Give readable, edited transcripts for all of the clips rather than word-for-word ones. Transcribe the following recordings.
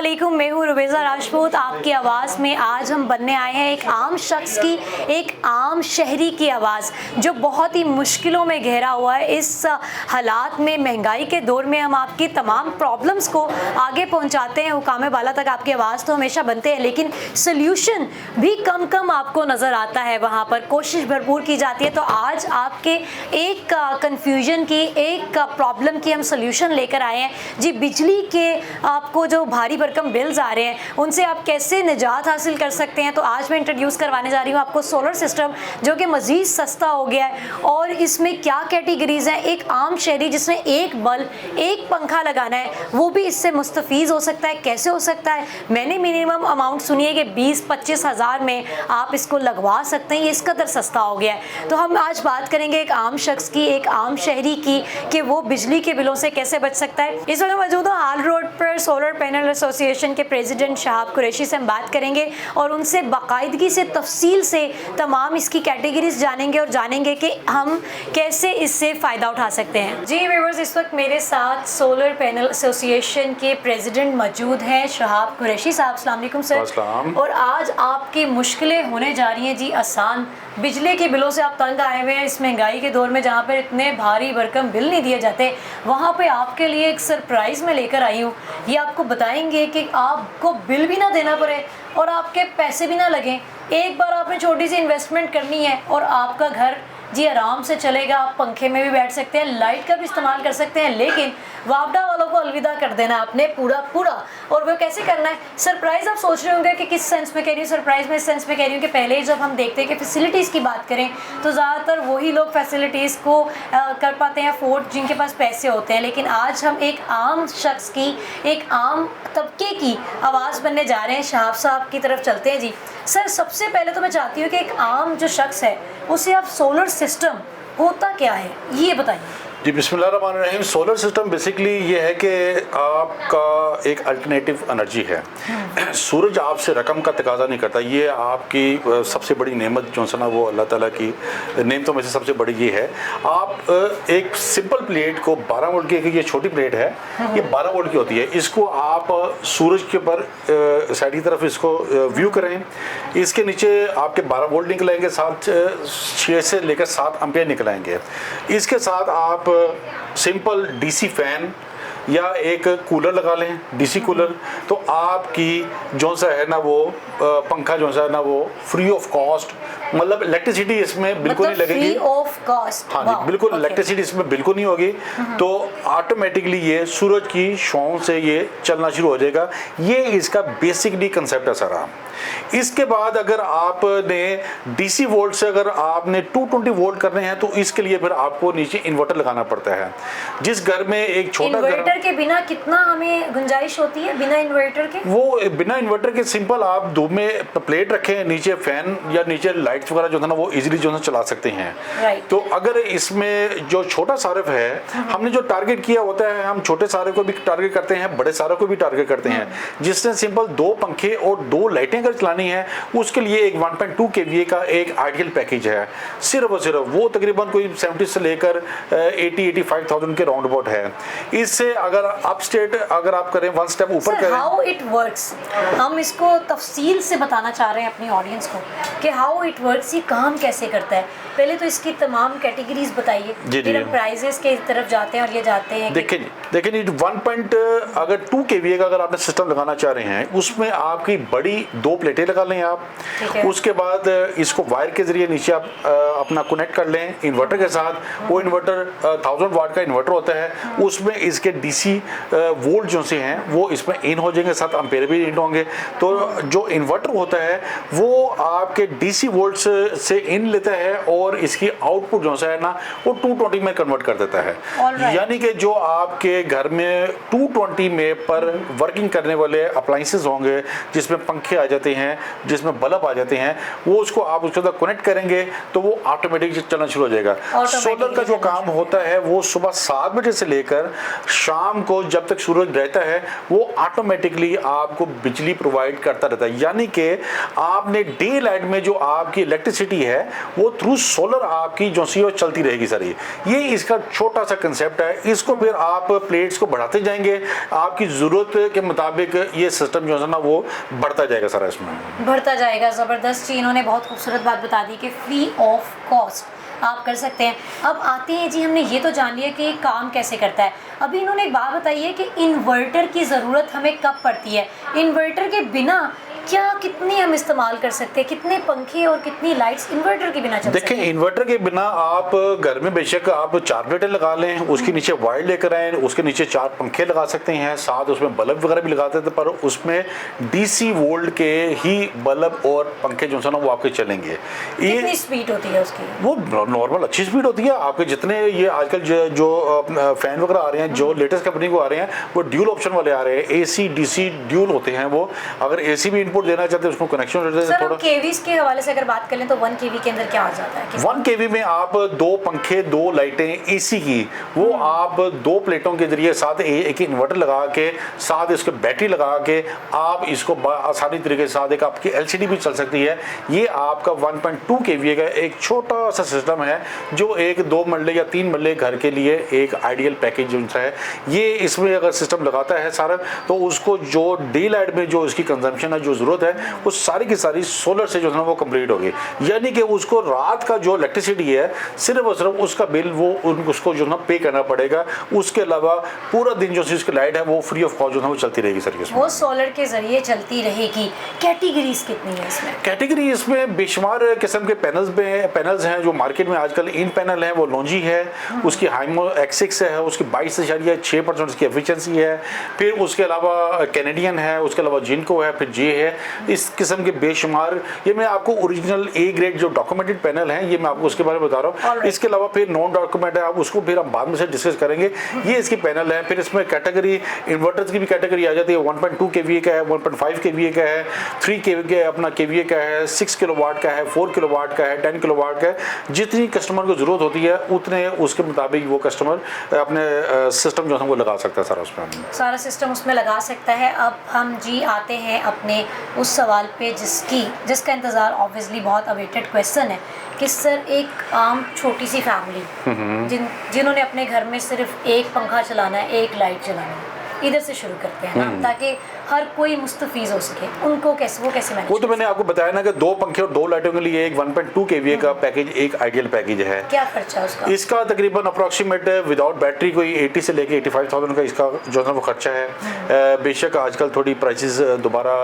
अस्सलामुअलैकुम, मैं हूँ रुबेज़ा राजपूत। आपकी आवाज़ में आज हम बनने आए हैं एक आम शख्स की, एक आम शहरी की आवाज़ जो बहुत ही मुश्किलों में घिरा हुआ है। इस हालात में, महंगाई के दौर में हम आपकी तमाम प्रॉब्लम्स को आगे पहुँचाते हैं, हुकाम बाला तक आपकी आवाज़ तो हमेशा बनते हैं, लेकिन सोल्यूशन भी कम कम आपको नज़र आता है। वहाँ पर कोशिश भरपूर की जाती है। तो आज आपके एक कन्फ्यूजन की, एक प्रॉब्लम की हम सोल्यूशन लेकर आए हैं जी। बिजली के आपको जो भारी भरकम बिल्स आ रहे हैं उनसे आप कैसे निजात हासिल कर सकते हैं। तो आज मैं इंट्रोड्यूस करवाने जा रही हूँ आपको सोलर सिस्टम, जो कि मज़ीद सस्ता हो गया है। और इसमें क्या कैटेगरीज हैं, एक आम शहरी जिसने एक बल्ब, एक पंखा लगाना है, वो भी इससे मुस्तफ़ीज़ हो सकता है। कैसे हो सकता है? मैंने मिनिमम अमाउंट सुनी है कि 20-25 हज़ार में आप इसको लगवा सकते हैं। ये इस कदर सस्ता हो गया है। तो हम आज बात करेंगे एक आम शख्स की, एक आम शहरी की, कि वो बिजली के बिलों से कैसे बच सकता है। इस वक्त मौजूद हूँ हाल रोड पर सोलर पैनल एसोसिएशन के प्रेसिडेंट शहाब कुरैशी से हम बात करेंगे और उनसे बाकायदगी से, तफसील से तमाम इसकी कैटेगरीज जानेंगे और जानेंगे कि हम कैसे इससे फ़ायदा उठा सकते हैं। जी व्यूअर्स, इस वक्त मेरे साथ सोलर पैनल एसोसिएशन के प्रेसिडेंट मौजूद हैं शहाब कुरैशी साहब। अस्सलाम वालेकुम सर। और आज आपकी मुश्किलें होने जा रही हैं जी आसान। बिजली के बिलों से आप तंग आए हुए हैं इस महंगाई के दौर में, जहाँ पर इतने भारी भरकम बिल नहीं दिए जाते। वहाँ पे आपके लिए एक सरप्राइज़ मैं लेकर आई हूँ। ये आपको बताएंगे कि आपको बिल भी ना देना पड़े और आपके पैसे भी ना लगें। एक बार आपने छोटी सी इन्वेस्टमेंट करनी है और आपका घर जी आराम से चलेगा। आप पंखे में भी बैठ सकते हैं, लाइट का भी इस्तेमाल कर सकते हैं, लेकिन वापडा वालों को अलविदा कर देना आपने पूरा। और वो कैसे करना है? सरप्राइज़ आप सोच रहे होंगे कि किस सेंस में कह रही हूँ सरप्राइज़ में? इस सेंस में कह रही हूँ कि पहले ही जब हम देखते हैं कि फैसिलिटीज़ की बात करें तो ज़्यादातर वही लोग फैसिलिटीज़ को कर पाते हैं अफोर्ड जिनके पास पैसे होते हैं। लेकिन आज हम एक आम शख्स की, एक आम तबके की आवाज़ बनने जा रहे हैं। शहाब साहब की तरफ चलते हैं जी। सर, सबसे पहले तो मैं चाहती हूँ कि एक आम जो शख्स है उसे आप सोलर सिस्टम होता क्या है ये बताइए। जी बिस्मिल्लाहिर्रहमानिर्रहीम। सोलर सिस्टम बेसिकली ये है कि आपका एक अल्टरनेटिव एनर्जी है। सूरज आपसे रकम का तकाजा नहीं करता। ये आपकी सबसे बड़ी नेमत जो है ना, वो अल्लाह ताला की नेमतों में से सबसे बड़ी ये है। आप एक सिंपल प्लेट को 12 वोल्ट की, ये छोटी प्लेट है, ये 12 वोल्ट की होती है। इसको आप सूरज के ऊपर साइड की तरफ इसको व्यू करें। इसके नीचे आपके 12 वोल्ट निकलेंगे, 6 से लेकर 7 एम्पीयर निकलेंगे। इसके साथ आप सिंपल डीसी फैन या एक कूलर लगा लें, डीसी कूलर, तो आपकी जो सा है ना वो पंखा जो सा है ना वो फ्री ऑफ कॉस्ट, मतलब इलेक्ट्रिसिटी इसमें बिल्कुल नहीं लगेगी। Free of cost? हाँ जी, बिल्कुल इलेक्ट्रिसिटी इसमें बिल्कुल नहीं होगी। तो ऑटोमेटिकली ये सूरज की छांव से ये चलना शुरू हो जाएगा। ये इसका बेसिकली कंसेप्ट है सारा। इसके बाद अगर आपने डीसी वोल्ट से अगर आपने 220 वोल्ट करने हैं तो इसके लिए फिर आपको नीचे इन्वर्टर लगाना पड़ता है। जिस घर में एक छोटा इन्वर्टर के बिना कितना हमें गुंजाइश होती है? बिना इन्वर्टर के? वो बिना इन्वर्टर के सिंपल आप धूप में प्लेट रखें, नीचे फैन या नीचे लाइट्स वगैरह जो है ना वो इजीली जो है चला सकते हैं। तो अगर इसमें जो छोटा सारफ है, हमने जो टारगेट किया होता है, हम छोटे सारे को भी टारगेट करते हैं, बड़े सारे को भी टारगेट करते हैं। जिसने सिंपल 2 पंखे और 2 लाइटें चलानी है उसके लिए एक 1.2 kVA का एक आइडियल पैकेज है। सिर्फ और सिर्फ वो तकरीबन कोई 70 से लेकर 80-85,000 के राउंड अबाउट है। इससे अगर अप स्टेट अगर आप करें, 1 स्टेप ऊपर करें। हाउ इट वर्क्स, हम इसको तफसील से बताना चाह रहे हैं अपनी ऑडियंस को कि हाउ इट वर्क्स, ये काम कैसे करता है। पहले तो इसकी तमाम कैटेगरीज बताइए, फिर हम प्राइजेस के तरफ जाते हैं और ये जाते हैं। देखिए 1.2 kVA का अगर आपने सिस्टम लगाना चाह रहे हैं, उसमें आपकी बड़ी 2 प्लेटें लगा लें आप। उसके बाद इसको वायर के जरिए नीचे आप अपना कनेक्ट कर लें इन्वर्टर के साथ। वो इन्वर्टर 1000 वाट का इन्वर्टर होता है, उसमें इसके डीसी वोल्ट जो से हैं वो इसमें इन हो जाएंगे, 7 एम्पीयर भी इन होंगे। तो जो इन्वर्टर होता है वो आपके डीसी वोल्ट से इन लेता है और इसकी आउटपुट जो है ना वो 220 में कन्वर्ट कर देता है। यानी कि जो आपके घर में 220 में पर वर्किंग करने वाले अप्लायंसेस होंगे, जिसमें पंखे आ जाते जाते हैं, जिसमें बल्ब आ जाते हैं, वो उसको आप उसके साथ कनेक्ट करेंगे तो वो ऑटोमेटिक चलना शुरू हो जाएगा। सोलर का जो काम होता है वो सुबह 7 बजे से लेकर शाम को जब तक सूरज रहता है वो ऑटोमेटिकली आपको बिजली प्रोवाइड करता रहता है। यानी कि आपने डे लाइट में जो आपकी इलेक्ट्रिसिटी है वो थ्रू सोलर आपकी जो सी वो चलती रहेगी सर। ये इसका छोटा सा कंसेप्ट है। इसको फिर आप प्लेट्स को बढ़ाते जाएंगे, आपकी जरूरत के मुताबिक ये सिस्टम जो है ना वो बढ़ता जाएगा सर, इसमें बढ़ता जाएगा। ज़बरदस्त जी, इन्होंने बहुत खूबसूरत बात बता दी कि फ्री ऑफ कॉस्ट आप कर सकते हैं। अब आते हैं जी, हमने ये तो जान लिया कि काम कैसे करता है। अभी इन्होंने एक बात बताई है कि इन्वर्टर की ज़रूरत हमें कब पड़ती है। इन्वर्टर के बिना क्या कितनी हम इस्तेमाल कर सकते हैं, कितने पंखे और कितनी लाइट्स इन्वर्टर के बिना चल सकते हैं? देखिए, इन्वर्टर के बिना आप घर में बेशक आप 4 प्लेटें लगा लें, उसके नीचे वायर लेकर आए, उसके नीचे 4 पंखे लगा सकते हैं, साथ उसमें बल्ब वगैरह भी लगाते थे, पर उसमें डीसी वोल्ट के ही बल्ब और पंखे जो है ना वो आपके चलेंगे। कितनी स्पीड होती है उसकी? वो नॉर्मल अच्छी स्पीड होती है आपके। जितने ये आजकल जो फैन वगैरह आ रहे हैं, जो लेटेस्ट कंपनी को आ रहे हैं, वो ड्यूल ऑप्शन वाले आ रहे हैं, एसी डीसी ड्यूल होते हैं। वो अगर एसी भी इनपुट देना चाहते हैं उसको कनेक्शन देते हैं। थोड़ा केवीज के हवाले से अगर बात करें तो 1 केवी के अंदर क्या आ जाता है? 1 केवी में आप 2 पंखे, 2 लाइटें एसी की, वो आप 2 प्लेटों के जरिए साथ एक इन्वर्टर लगा के साथ इसके बैटरी लगा के आप इसको आसानी तरीके से साथ एक आपकी एलसीडी भी चल सकती है। ये आपका 1.2 केवी का एक छोटा सा सिस्टम है जो एक 2 मरले या 3 मरले घर के लिए एक आइडियल पैकेज जो है। ये इसमें अगर सिस्टम लगाता है सारा, तो उसको जो डे लाइट में जो इसकी कंजम्पशन है, जो जरूरत है, वो सारी की सारी सोलर से जो है वो कंप्लीट होगी। यानी कि उसको रात का जो इलेक्ट्रिसिटी है सिर्फ और सिर्फ उसका बिल वो उसको जो है पे करना पड़ेगा। उसके अलावा पूरा दिन जो इसकी लाइट है वो फ्री ऑफ कॉस्ट जो है वो चलती रहेगी सर। वो सोलर के जरिए चलती रहेगी। कैटेगरीज कितनी है इसमें? कैटेगरी इसमें बेशुमार किस्म के पैनल्स हैं जो मार्केट में आजकल इन पैनल है। वो लॉन्जी है, उसकी हाइमो X6 है, उसकी 22.6% उसकी एफिशिएंसी है। फिर उसके अलावा कैनेडियन है, उसके अलावा जिनको है, फिर जे है। इस किस्म के बेशुमार, ये मैं आपको ओरिजिनल ए ग्रेड जो डॉक्यूमेंटेड पैनल है ये मैं आपको उसके बारे में बता रहा हूँ। इसके अलावा फिर नॉन डॉक्यूमेंट है, आप उसको फिर हम बाद में से डिस्कस करेंगे। ये इसकी पैनल है। फिर इसमें कैटेगरी इन्वर्टर्स की भी कैटेगरी आ जाती है। 1.2 केवीए का है, 1.5 केवीए का है, 3 केवीए अपना केवीए का है, 6 किलोवाट का है, 4 किलोवाट का है, 10 किलोवाट का है। जितनी कस्टमर को जरूरत होती है उतने उसके मुताबिक वो कस्टमर अपने सिस्टम जो है वो लगा सकता है सारा, उसमें सारा सिस्टम उसमें लगा सकता है। अब हम जी आते हैं अपने उस सवाल पे जिसका इंतज़ार ऑब्वियसली बहुत अवेटेड क्वेश्चन है कि सर एक आम छोटी सी फैमिली जिन्होंने अपने घर में सिर्फ एक पंखा चलाना है, एक लाइट चलाना है, इधर से शुरू करते हैं ना, ताकि हर कोई मुस्तफीज हो सके, उनको कैसे मैनेज? वो तो मैंने आपको बताया ना कि 2 पंखे और 2 लाइटों के लिए एक 1.2 केवीए का पैकेज एक आइडियल पैकेज है। क्या खर्चा उसका? इसका तकरीबन अप्रोक्सीमेट विदाउट बैटरी कोई 80 से लेके 85,000 का इसका जो है वो खर्चा है। बेशक आजकल थोड़ी प्राइसेस दोबारा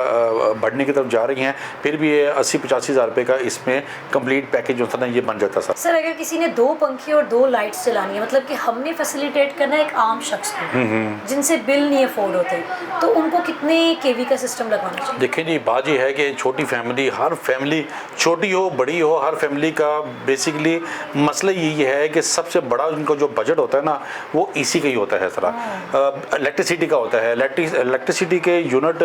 बढ़ने की तरफ जा रही हैं, फिर भी ये 80-85 हज़ार रुपये का इसमें कंप्लीट पैकेज जो था ना ये बन जाता सर। सर अगर किसी ने 2 पंखे और 2 लाइट्स चलानी है, मतलब कि हमने फैसिलिटेट करना है एक आम शख्स को जिनसे बिल नहीं अफोर्ड होते, तो उनको कितने केवी का सिस्टम लगवाना चाहिए? देखिए जी, बात ये है कि छोटी फैमिली, हर फैमिली छोटी हो बड़ी हो, हर फैमिली का बेसिकली मसला यही है कि सबसे बड़ा उनका जो बजट होता है ना वो इसी का ही होता है सर, इलेक्ट्रिसिटी का होता है। इलेक्ट्रिसिटी के यूनिट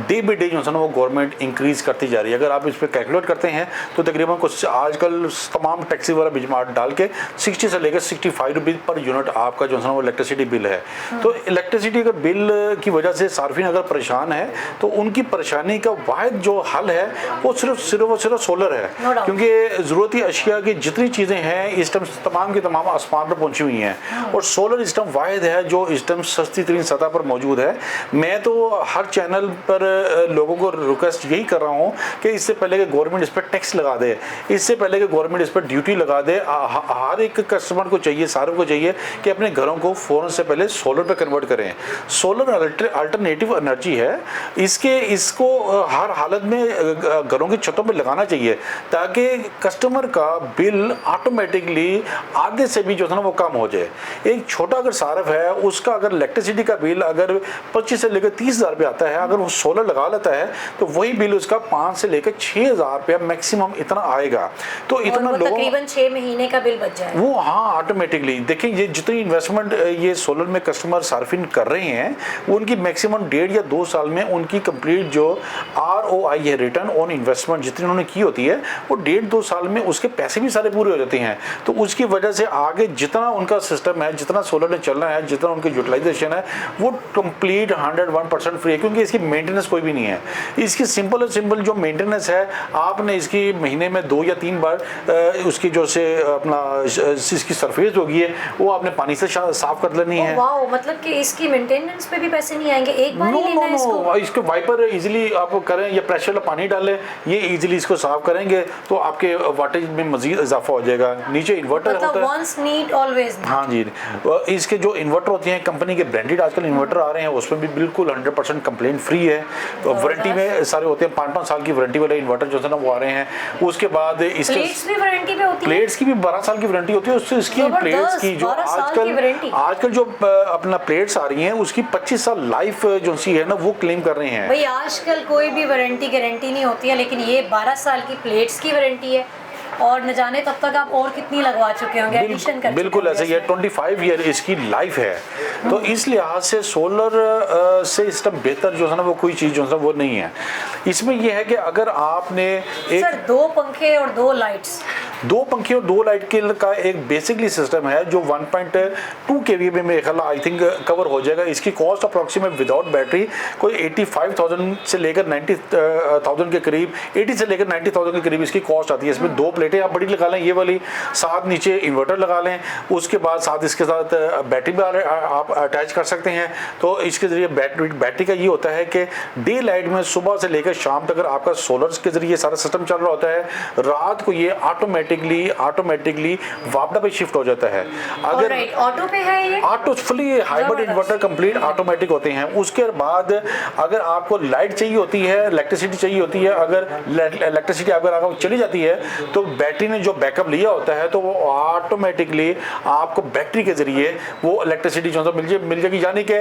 डे बाई डे जो है ना वो गवर्नमेंट इंक्रीज़ करती जा रही है। अगर आप इस पर कैलकुलेट करते हैं तो तकरीबन कुछ आजकल तमाम टैक्सी वगैरह बिजमार्ट डाल के 60 से लेकर 65 रुपीज़ पर यूनिट आपका जो है ना वो इलेक्ट्रिसिटी बिल है। तो इलेक्ट्रिसिटी का बिल की वजह से सार्फिन अगर परेशान है तो उनकी परेशानी का वाहिद जो हल है वो सिर्फ सोलर है। क्योंकि ज़रूरती अशिया की जितनी चीज़ें हैं इस टाइम तमाम की तमाम आसमान पर पहुंची हुई हैं और सोलर इस टाइम वाहिद है जो इस टाइम सस्ती तरीन सतह पर मौजूद है। मैं तो हर चैनल पर लोगों को रिक्वेस्ट यही कर रहा हूँ कि इससे पहले कि गवर्नमेंट इस पर टैक्स लगा दे, इससे पहले कि गवर्नमेंट इस पर ड्यूटी लगा दे, हर एक कस्टमर को चाहिए, सारों को चाहिए कि अपने घरों को फ़ौरन से पहले सोलर पर कन्वर्ट करें। सोलर अल्टरनेटिव एनर्जी है, इसको हर हालत में घरों की छतों पे लगाना चाहिए ताकि कस्टमर का बिल ऑटोमेटिकली आधे से भी जो है ना वो कम हो जाए। एक छोटा अगर सार्फ है उसका अगर इलेक्ट्रिसिटी का बिल अगर 25 से लेकर 30 हज़ार रुपये आता है, अगर वो सोलर लगा लेता है तो वही बिल उसका 5 से लेकर 6 हज़ार रुपया मैक्सिमम इतना आएगा। तो इतना लोग तकरीबन 6 महीने का बिल बच जाएगा वो। हाँ, ऑटोमेटिकली देखिए ये जितनी इन्वेस्टमेंट ये सोलर में कस्टमर सार्फिन कर रहे हैं उनकी मैक्सिमम 1.5 या 2 साल में उनकी कंप्लीट जो ROI है, रिटर्न ऑन इन्वेस्टमेंट जितनी उन्होंने की होती है, वो 1.5-2 साल में उसके पैसे भी सारे पूरे हो जाते हैं। तो उसकी वजह से आगे जितना उनका सिस्टम है, जितना सोलर ने चलना है, जितना उनकी यूटिलाइजेशन है, वो कंप्लीट 101% फ्री है, क्योंकि इसकी मेंटेनेंस कोई भी नहीं है। इसकी सिंपल जो मेंटेनेंस है, आपने इसकी महीने में 2 या 3 बार उसकी जो से अपना इसकी सरफेस होगी है वो आपने पानी से साफ कर लेनी है। वाओ, मतलब कि इसकी मेंटेनेंस पे भी पैसे नहीं आएंगे, एक बार ही लेना है इसको। इसके वाइपर इजीली आप करें या प्रेशर वाला पानी डालें, ये इजीली इसको साफ करेंगे तो आपके वाटेज में मजीद इजाफा हो जाएगा। नीचे इन्वर्टर होता है, वंस नीड ऑलवेज। हाँ जी, इसके जो इन्वर्टर होते हैं कंपनी के ब्रांडेड आजकल इन्वर्टर आ रहे हैं, उसमें भी बिल्कुल 100% कंप्लेंट फ्री है। वारंटी में सारे होते हैं, 5-5 साल की वारंटी वाले इन्वर्टर जो है ना वो आ रहे हैं। उसके बाद इसके प्लेट्स भी वारंटी पे होती है, प्लेट्स की भी 12 साल की वारंटी होती है। उससे इसकी प्लेट्स की जो आजकल जो अपना प्लेट्स आ रही हैं उसकी 25 साल लाइफ जो सी है ना वो क्लेम कर रहे हैं। भाई आजकल कोई भी वारंटी गारंटी नहीं होती है, लेकिन ये 12 साल की प्लेट्स की वारंटी है और न जाने तब तक आप और कितनी लगवा चुके होंगे, एडिशन कर बिल्कुल ऐसे ही है। 25 ईयर इसकी लाइफ है। तो इस लिहाज से सोलर से सिस्टम बेहतर जो है ना वो कोई चीज़ जो है वो नहीं है। इसमें यह है कि अगर आपने एक सर 2 पंखे और 2 लाइट्स, 2 पंखे और 2 लाइट के का एक बेसिकली सिस्टम है जो 1.2 kVA में मेरे ख्याल आई थिंक कवर हो जाएगा। इसकी कॉस्ट अप्रॉक्सीमेट विदाउट बैटरी कोई 85,000 से लेकर 90,000 के करीब, 80 से लेकर 90,000 के करीब इसकी कॉस्ट आती है। इसमें 2 प्लेटें आप बड़ी लगा लें, ये वाली, साथ नीचे इन्वर्टर लगा लें, उसके बाद साथ इसके साथ बैटरी भी आप अटैच कर सकते हैं। तो इसके ज़रिए बैटरी का ये होता है कि डे लाइट में सुबह से लेकर शाम तक अगर आपका सोलर के ज़रिए सारा सिस्टम चल रहा होता है, रात को ये ऑटोमेटिकली वापडा पे शिफ्ट हो जाता है। अगर ऑटो पे है ये, auto fully hybrid inverter complete automatic होते हैं। उसके बाद अगर आपको लाइट चाहिए होती है, इलेक्ट्रिसिटी चाहिए होती है, अगर इलेक्ट्रिसिटी अगर चली जाती है तो बैटरी ने जो बैकअप लिया होता है तो वो ऑटोमेटिकली आपको बैटरी के जरिए वो इलेक्ट्रिसिटी जो मिल जाएगी। यानी कि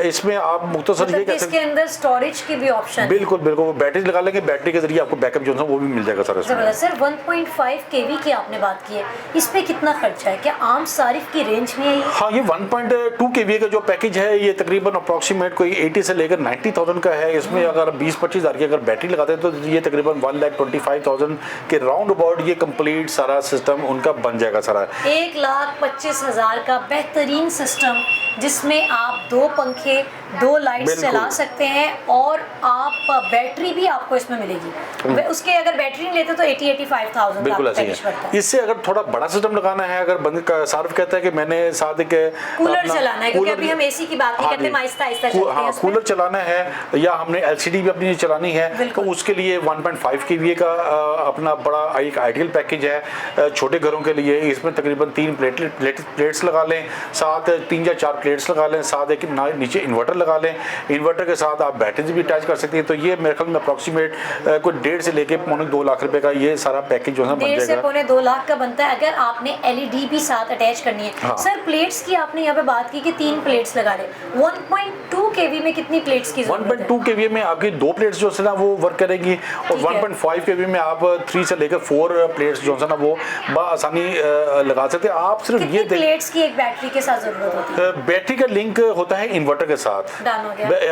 इसमें आप मुख्तसर ये कह सकते हैं इसके अंदर स्टोरेज की भी ऑप्शन है। बिल्कुल वो बैटरी लगा लेंगे, बैटरी के जरिए आपको बैकअप जो है वो भी मिल जाएगा सर। सर 1.5 kV की आपने बात की है, इस पे कितना खर्चा है, क्या आम सारिफ की रेंज में है ये? हाँ, ये 1.2 kVA का जो पैकेज है ये तकरीबन अप्रॉक्सीमेट कोई 80 से लेकर 90,000 का है। इसमें अगर 20-25 हज़ार की अगर बैटरी लगाते हैं तो ये तकरीबन 1,25,000 के राउंड अबाउट ये कंप्लीट सारा सिस्टम उनका बन जाएगा सारा। 1,25,000 का बेहतरीन सिस्टम जिसमें आप 2 पंखे 2 लाइट्स चला सकते हैं और आप बैटरी भी आपको इसमें मिलेगी। उसके अगर बैटरी नहीं लेते तो 80-85,000 बिल्कुल ऐसे है। इससे अगर थोड़ा बड़ा सिस्टम लगाना है, अगर बंद का सार्फ कहता है कि मैंने साथ एक कूलर चलाना है, क्योंकि अभी हम एसी की बात नहीं करते, आहिस्ता-आहिस्ता चलते हैं। कूलर चलाना है या हमने LCD भी अपनी चलानी है तो उसके लिए 1.5 kVA का अपना बड़ा एक आइडियल पैकेज है छोटे घरों के लिए। इसमें तकरीबन 3 प्लेट्स लगा लें, साथ 3 या 4 प्लेट्स लगा लें, साथ एक नीचे इन्वर्टर लगा लें, इन्वर्टर के साथ आप बैटरी भी अटैच कर सकते हैं। तो ये मेरे ख्याल में अप्रॉक्सीमेट कोई 1.5 से लेके 2 लाख रुपए का ये सारा पैकेज जो है बन जाएगा। 1.5 से 2 लाख का बनता है अगर आपने LED भी साथ अटैच करनी है। हाँ। सर प्लेट्स की आपने यहाँ पे बात की कि 3 प्लेट्स लगा लें, 1.2 kV में कितनी प्लेट्स की जरूरत है? 1.2 kVA में आपकी 2 प्लेट्स जो है ना वो वर्क करेगी और 1.5 kVA में आप 3 से लेकर 4 प्लेट्स जो है ना वो आसानी लगा सकते हैं। आप सिर्फ ये प्लेट्स की एक बैटरी के साथ जरूरत होती है? बैटरी का लिंक होता है इन्वर्टर के साथ।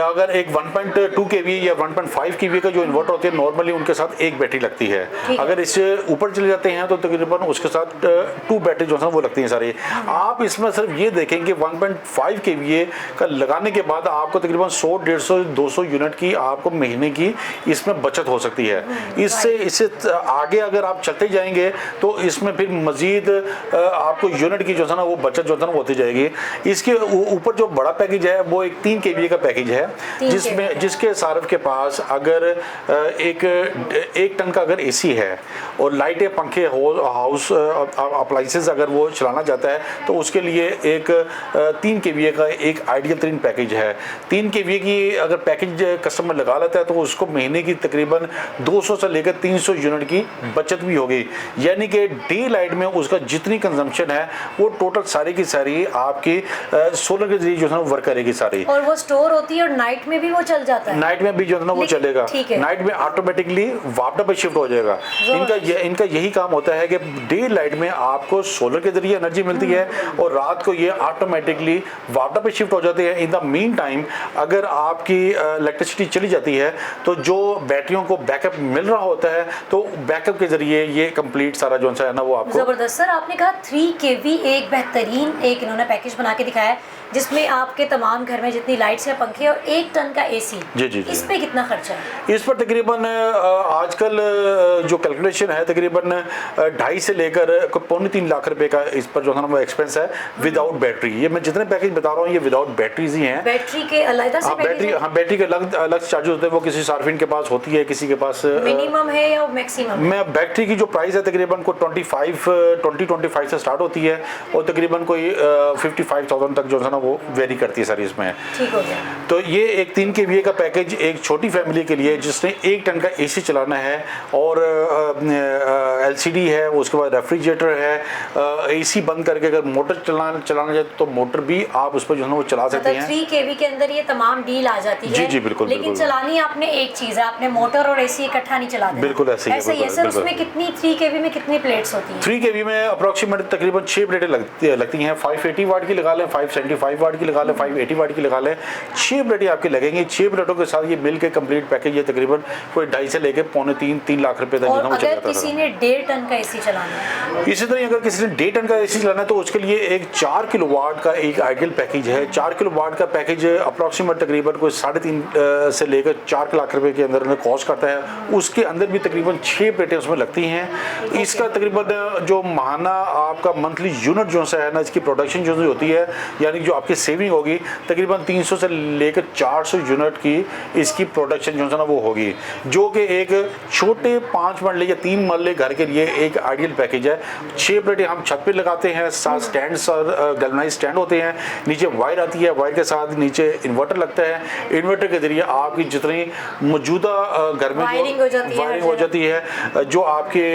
अगर एक 1.2 kVA या 1.5 kVA का जो इन्वर्टर होते हैं नॉर्मली उनके साथ एक बैटरी लगती है। अगर इससे ऊपर चले जाते हैं तो तकरीबन उसके साथ 2 बैटरी जो है वो लगती हैं सारी। आप इसमें सिर्फ ये देखेंगे 1.5 kVA का लगाने के बाद आपको तकरीबन 100-150-200 यूनिट की आपको महीने की इसमें बचत हो सकती है। इससे आगे अगर आप चलते जाएंगे तो इसमें फिर मजीद आपको यूनिट की जो है ना वो बचत जो है ना होती जाएगी। इसके ऊपर जो बड़ा पैकेज है वो एक 3 kVA का पैकेज है जिसके सार्फ के पास अगर एक टन का अगर AC है और लाइटें पंखे हाउस अप्लाइंसेस अगर वो चलाना चाहता है तो उसके लिए एक 3 kVA का एक आइडियल तरीन पैकेज है। 3 kVA की अगर पैकेज कस्टमर लगा लेता है तो उसको महीने की तकरीबन 200 से लेकर 300 यूनिट की बचत भी होगी। यानी कि डे लाइट में उसका जितनी कंजम्पशन है वो टोटल सारी की सारी आपकी सोलर के जरिए जो है वर्क करेगी सारी। और वो वो स्टोर होती है और नाइट में भी वो चल जाता है? नाइट में भी जो है ना वो लेकिन- चलेगा, ठीक है। नाइट में ऑटोमेटिकली वापडा पे शिफ्ट हो जाएगा। इनका यही काम होता है कि डे लाइट में आपको सोलर के जरिए एनर्जी मिलती है और रात को ये ऑटोमेटिकली वापडा पे शिफ्ट हो जाते हैं। इन द मीन टाइम अगर आपकी इलेक्ट्रिसिटी चली जाती है तो जो बैटरियों को बैकअप मिल रहा होता है तो बैकअप के जरिए ये कंप्लीट सारा जो है ना वो आपको। जबरदस्त सर, आपने कहा 3 kV एक बेहतरीन एक इन्होंने पैकेज बना के दिखाया है जिसमें आपके तमाम घर में जितनी लाइट्स या पंखे और 1 टन का एसी। जी जी जी। इस पे कितना खर्चा है? इस पर तकरीबन आजकल जो कैलकुलेशन है तकरीबन 2.5 से लेकर 2.25 लाख रुपए का इस पर जो है ना वो एक्सपेंस है विदाउट बैटरी। ये मैं जितने पैकेज बता रहा हूँ ये विदाउट बैटरीज ही हैं। बैटरी के अलग से बैटरी, हाँ बैटरी के अलग चार्जेस होते हैं, वो किसी सार्फिन के पास होती है, किसी के पास मिनिमम है या मैक्सिमम? मैं बैटरी की जो प्राइस है तकरीबन को 25 से स्टार्ट होती है और तकरीबन कोई 55,000 तक जो है ना वो वेरी करती है सर इसमें। ठीक हो गया। तो ये एक 3 kVA का पैकेज एक छोटी फैमिली के लिए जिसने 1 टन का एसी चलाना है और LCD है, उसके बाद रेफ्रिजरेटर है, एसी बंद करके अगर मोटर चलाना चाहे तो मोटर भी आप उस पर जो है ना वो चला सकते मतलब हैं। 3 kV के अंदर ये तमाम डील आ जाती है। जी जी बिल्कुल। लेकिन बिल्कुल चलानी आपने एक चीज है, आपने मोटर और एसी इकट्ठा नहीं चला देना। बिल्कुल ऐसे ही है, ऐसा ही है बिल्कुल, सर। बिल्कुल। उसमें कितनी 3 kV में कितनी प्लेट्स होती हैं? 3 kV में अप्रोक्सीमेट तकरीबन 6 प्लेटें लगती हैं। 580 वाट की लगा लें, 575 वाट की लगा लें, 580 वाट की लगा लें, 6 प्लेटें आपकी लगेंगी। 6 प्लेटों के साथ ये मिल के कंप्लीट पैकेज ये तकरीबन कोई 2.5 से लेकर 2.25-3 लाख रुपए तक और जो है वो चल अगर जाता किसी है। ने 1.5 टन का एसी चलाना है? इसी तरह अगर किसी ने 1.5 टन का एसी चलाना है तो उसके लिए एक 4 किलोवाट का एक आइडियल पैकेज है। 4 किलोवाट का पैकेज अप्रोक्सीमेट तकरीबन कोई 3.5 से लेकर 4 लाख रुपए के अंदर में कॉस्ट करता है। उसके अंदर भी तकरीबन 6 प्लेटें उसमें लगती हैं। इसका तकरीबन जो माहाना आपका मंथली यूनिट जो है ना इसकी प्रोडक्शन जो होती है यानी जो आपकी सेविंग होगी तकरीबन 300 से लेकर 400 यूनिट की इसकी प्रोडक्शन जो है ना वो होगी, जो कि एक छोटे 5 मरले या 3 मरले घर के लिए एक आइडियल पैकेज है। 6 प्लेटें हम छत पे लगाते हैं, 7 स्टैंड्स और गैल्वनाइज स्टैंड होते हैं, नीचे वायर आती है, वायर के साथ नीचे इन्वर्टर लगता है। इन्वर्टर के जरिए आपकी जितनी मौजूदा घर में वायरिंग हो जाती है, जो आपके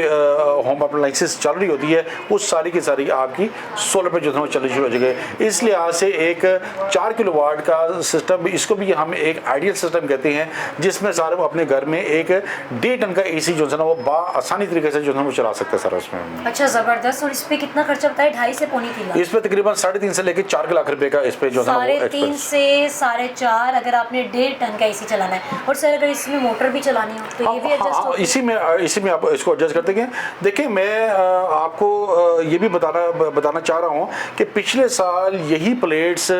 होम अप्लाइंसेस चल रही होती है वो सारी की सारी आपकी सोलर पे जो है चलनी शुरू हो जाएगी। इस लिहाज से एक 4 किलोवाट का सिस्टम, इसको भी हम एक आइडियल सिस्टम कहते हैं जिसमें सारे वो अपने घर में एक 1.5 टन का एसी जो है ना वो आसानी तरीके से जो है वो चला सकते हैं सर उसमें। अच्छा जबरदस्त। और इस पे कितना खर्चा बताया? 2.5 से 3.25 लाख? इस पे तकरीबन 3.5 से लेकर 4 लाख रुपए का इस पे जो है ना वो 3.5 से 4.5 अगर आपने 1.5 टन का एसी चलाना है। और सर अगर इसमें मोटर भी चलानी हो तो ये भी एडजस्ट हो? इसी में आप इसको एडजस्ट करते हैं। देखिए मैं आपको ये भी बताना चाह रहा हूँ कि पिछले साल यही प्लेट्स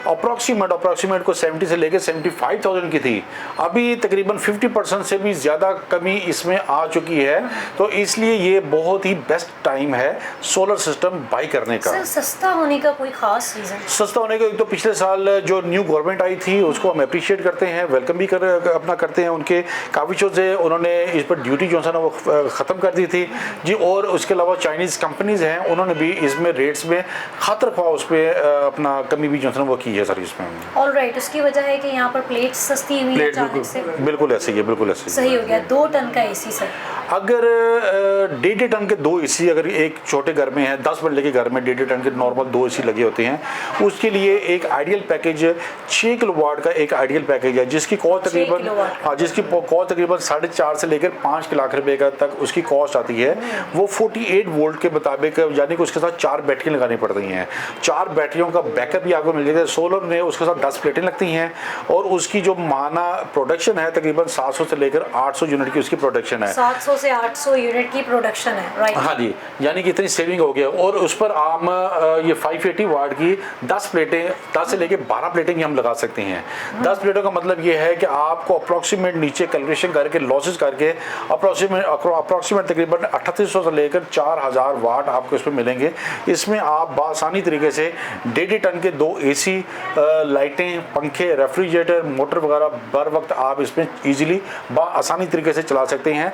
अप्रोक्सीमेट को 70 से लेकर 75,000 की थी। अभी तकरीबन 50% से भी ज़्यादा कमी इसमें आ चुकी है। तो इसलिए ये बहुत ही बेस्ट टाइम है सोलर सिस्टम बाई करने का। सर सस्ता होने का कोई खास रीज़न? सस्ता होने का एक तो पिछले साल जो न्यू गवर्नमेंट आई थी उसको हम अप्रिशिएट करते हैं, वेलकम भी अपना करते हैं। उनके काफ़ी चीज़ से उन्होंने इस पर ड्यूटी जो है ना वो ख़त्म कर दी थी जी। और उसके अलावा चाइनीज़ कंपनीज़ हैं उन्होंने भी इसमें रेट्स में खतर ख्वाह उस पर अपना कमी भी जो है ना वो की है सर इसमें। ऑलराइट, उसकी वजह है कि यहाँ पर प्लेट सस्ती हुई है अचानक से? बिल्कुल ऐसे ही है, बिल्कुल ऐसे ही। सही हो गया। 2 टन का एसी सर अगर 1.5 टन के 2 एसी अगर एक छोटे घर में है, 10 बंदे के घर में 1.5 टन के नॉर्मल 2 एसी लगे होते हैं, उसके लिए एक आइडियल पैकेज 6 किलोवाट का एक आइडियल पैकेज है जिसकी कॉस्ट तकरीबन 4.5 से लेकर 5 लाख रुपए का तक उसकी कॉस्ट आती है। वो 48 वोल्ट के मुताबिक यानी कि उसके साथ 4 बैटरी लगानी पड़ती हैं। 4 बैटरियों का बैकअप भी आपको मिल जाता है। सोलर में उसके साथ 10 प्लेटें लगती हैं और उसकी जो माना प्रोडक्शन है तकरीबन 700 से लेकर 800 यूनिट की उसकी प्रोडक्शन है। 700 से 800 यूनिट की प्रोडक्शन है, राइट? हाँ जी, यानी कि इतनी सेविंग हो गया। और उस पर हम ये 580 वाट की 10 प्लेटें 10 से लेकर 12 प्लेटें भी हम लगा सकते हैं। 10 प्लेटों का मतलब ये है कि आपको अप्रोक्सीमेट नीचे कैलकुलेशन करके लॉसेस करके अप्रोक्सीमेट तकरीबन 3800 से लेकर 4000 वाट आपको इसमें मिलेंगे। इसमें आप बासानी तरीके से 1.5 टन के 2 एसी, लाइटें, पंखे, रेफ्रिजरेटर, मोटर वगैरह बर वक्त आप इसमें ईजिली आसानी तरीके से चला सकते हैं।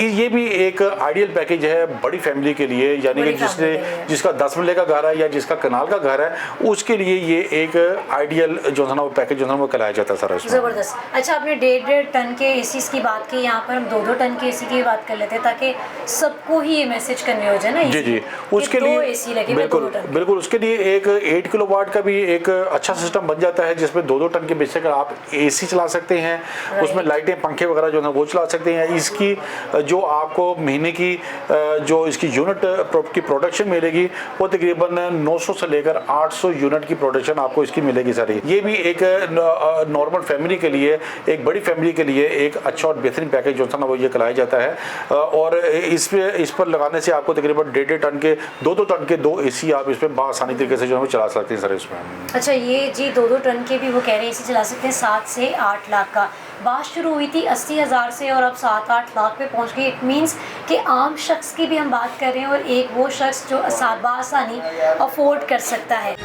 ये भी एक आइडियल पैकेज है बड़ी फैमिली के लिए, यानी कि जिसका 10 मरले का घर है या जिसका कनाल का घर है, उसके लिए ये एक आइडियल जो है ना वो पैकेज जो है ना वो कहलाया जाता है सर इसमें। ज़बरदस्त। अच्छा, आपने 1.5 टन के एसी की बात की, यहाँ पर हम 2-2 टन के एसी की बात कर लेते हैं ताकि सबको ही ये मैसेज कन्वे हो जाए ना। जी उसके लिए एसी लगे बिल्कुल उसके लिए एक 8 किलोवाट का भी एक अच्छा सिस्टम बन जाता है, जिसमें 2-2 टन के बेशक आप एसी चला सकते हैं, उसमें लाइटें पंखे वगैरह जो है वो चला सकते हैं। इसकी जो आपको महीने की जो इसकी यूनिट की प्रोडक्शन मिलेगी वो तकरीबन 900 से लेकर 800 यूनिट की प्रोडक्शन आपको इसकी मिलेगी सारी। ये भी एक नॉर्मल फैमिली के लिए, एक बड़ी फैमिली के लिए एक अच्छा और बेहतरीन पैकेज जो था ना वो ये कहलाया जाता है। और इस पर लगाने से आपको तकरीबन 1.5 टन के 2-2 टन के 2 एसी आप इसमें आसानी तरीके से जो है वो चला सकते हैं सर इसमें। अच्छा, ये जी 2-2 टन के भी वो कह रहे हैं एसी चला सकते हैं 7 से 8 लाख का। बात शुरू हुई थी 80,000 से और अब 7-8 लाख पे पहुंच गई। इट मीन्स कि आम शख्स की भी हम बात कर रहे हैं और एक वो शख्स जो आसानी अफोर्ड कर सकता है।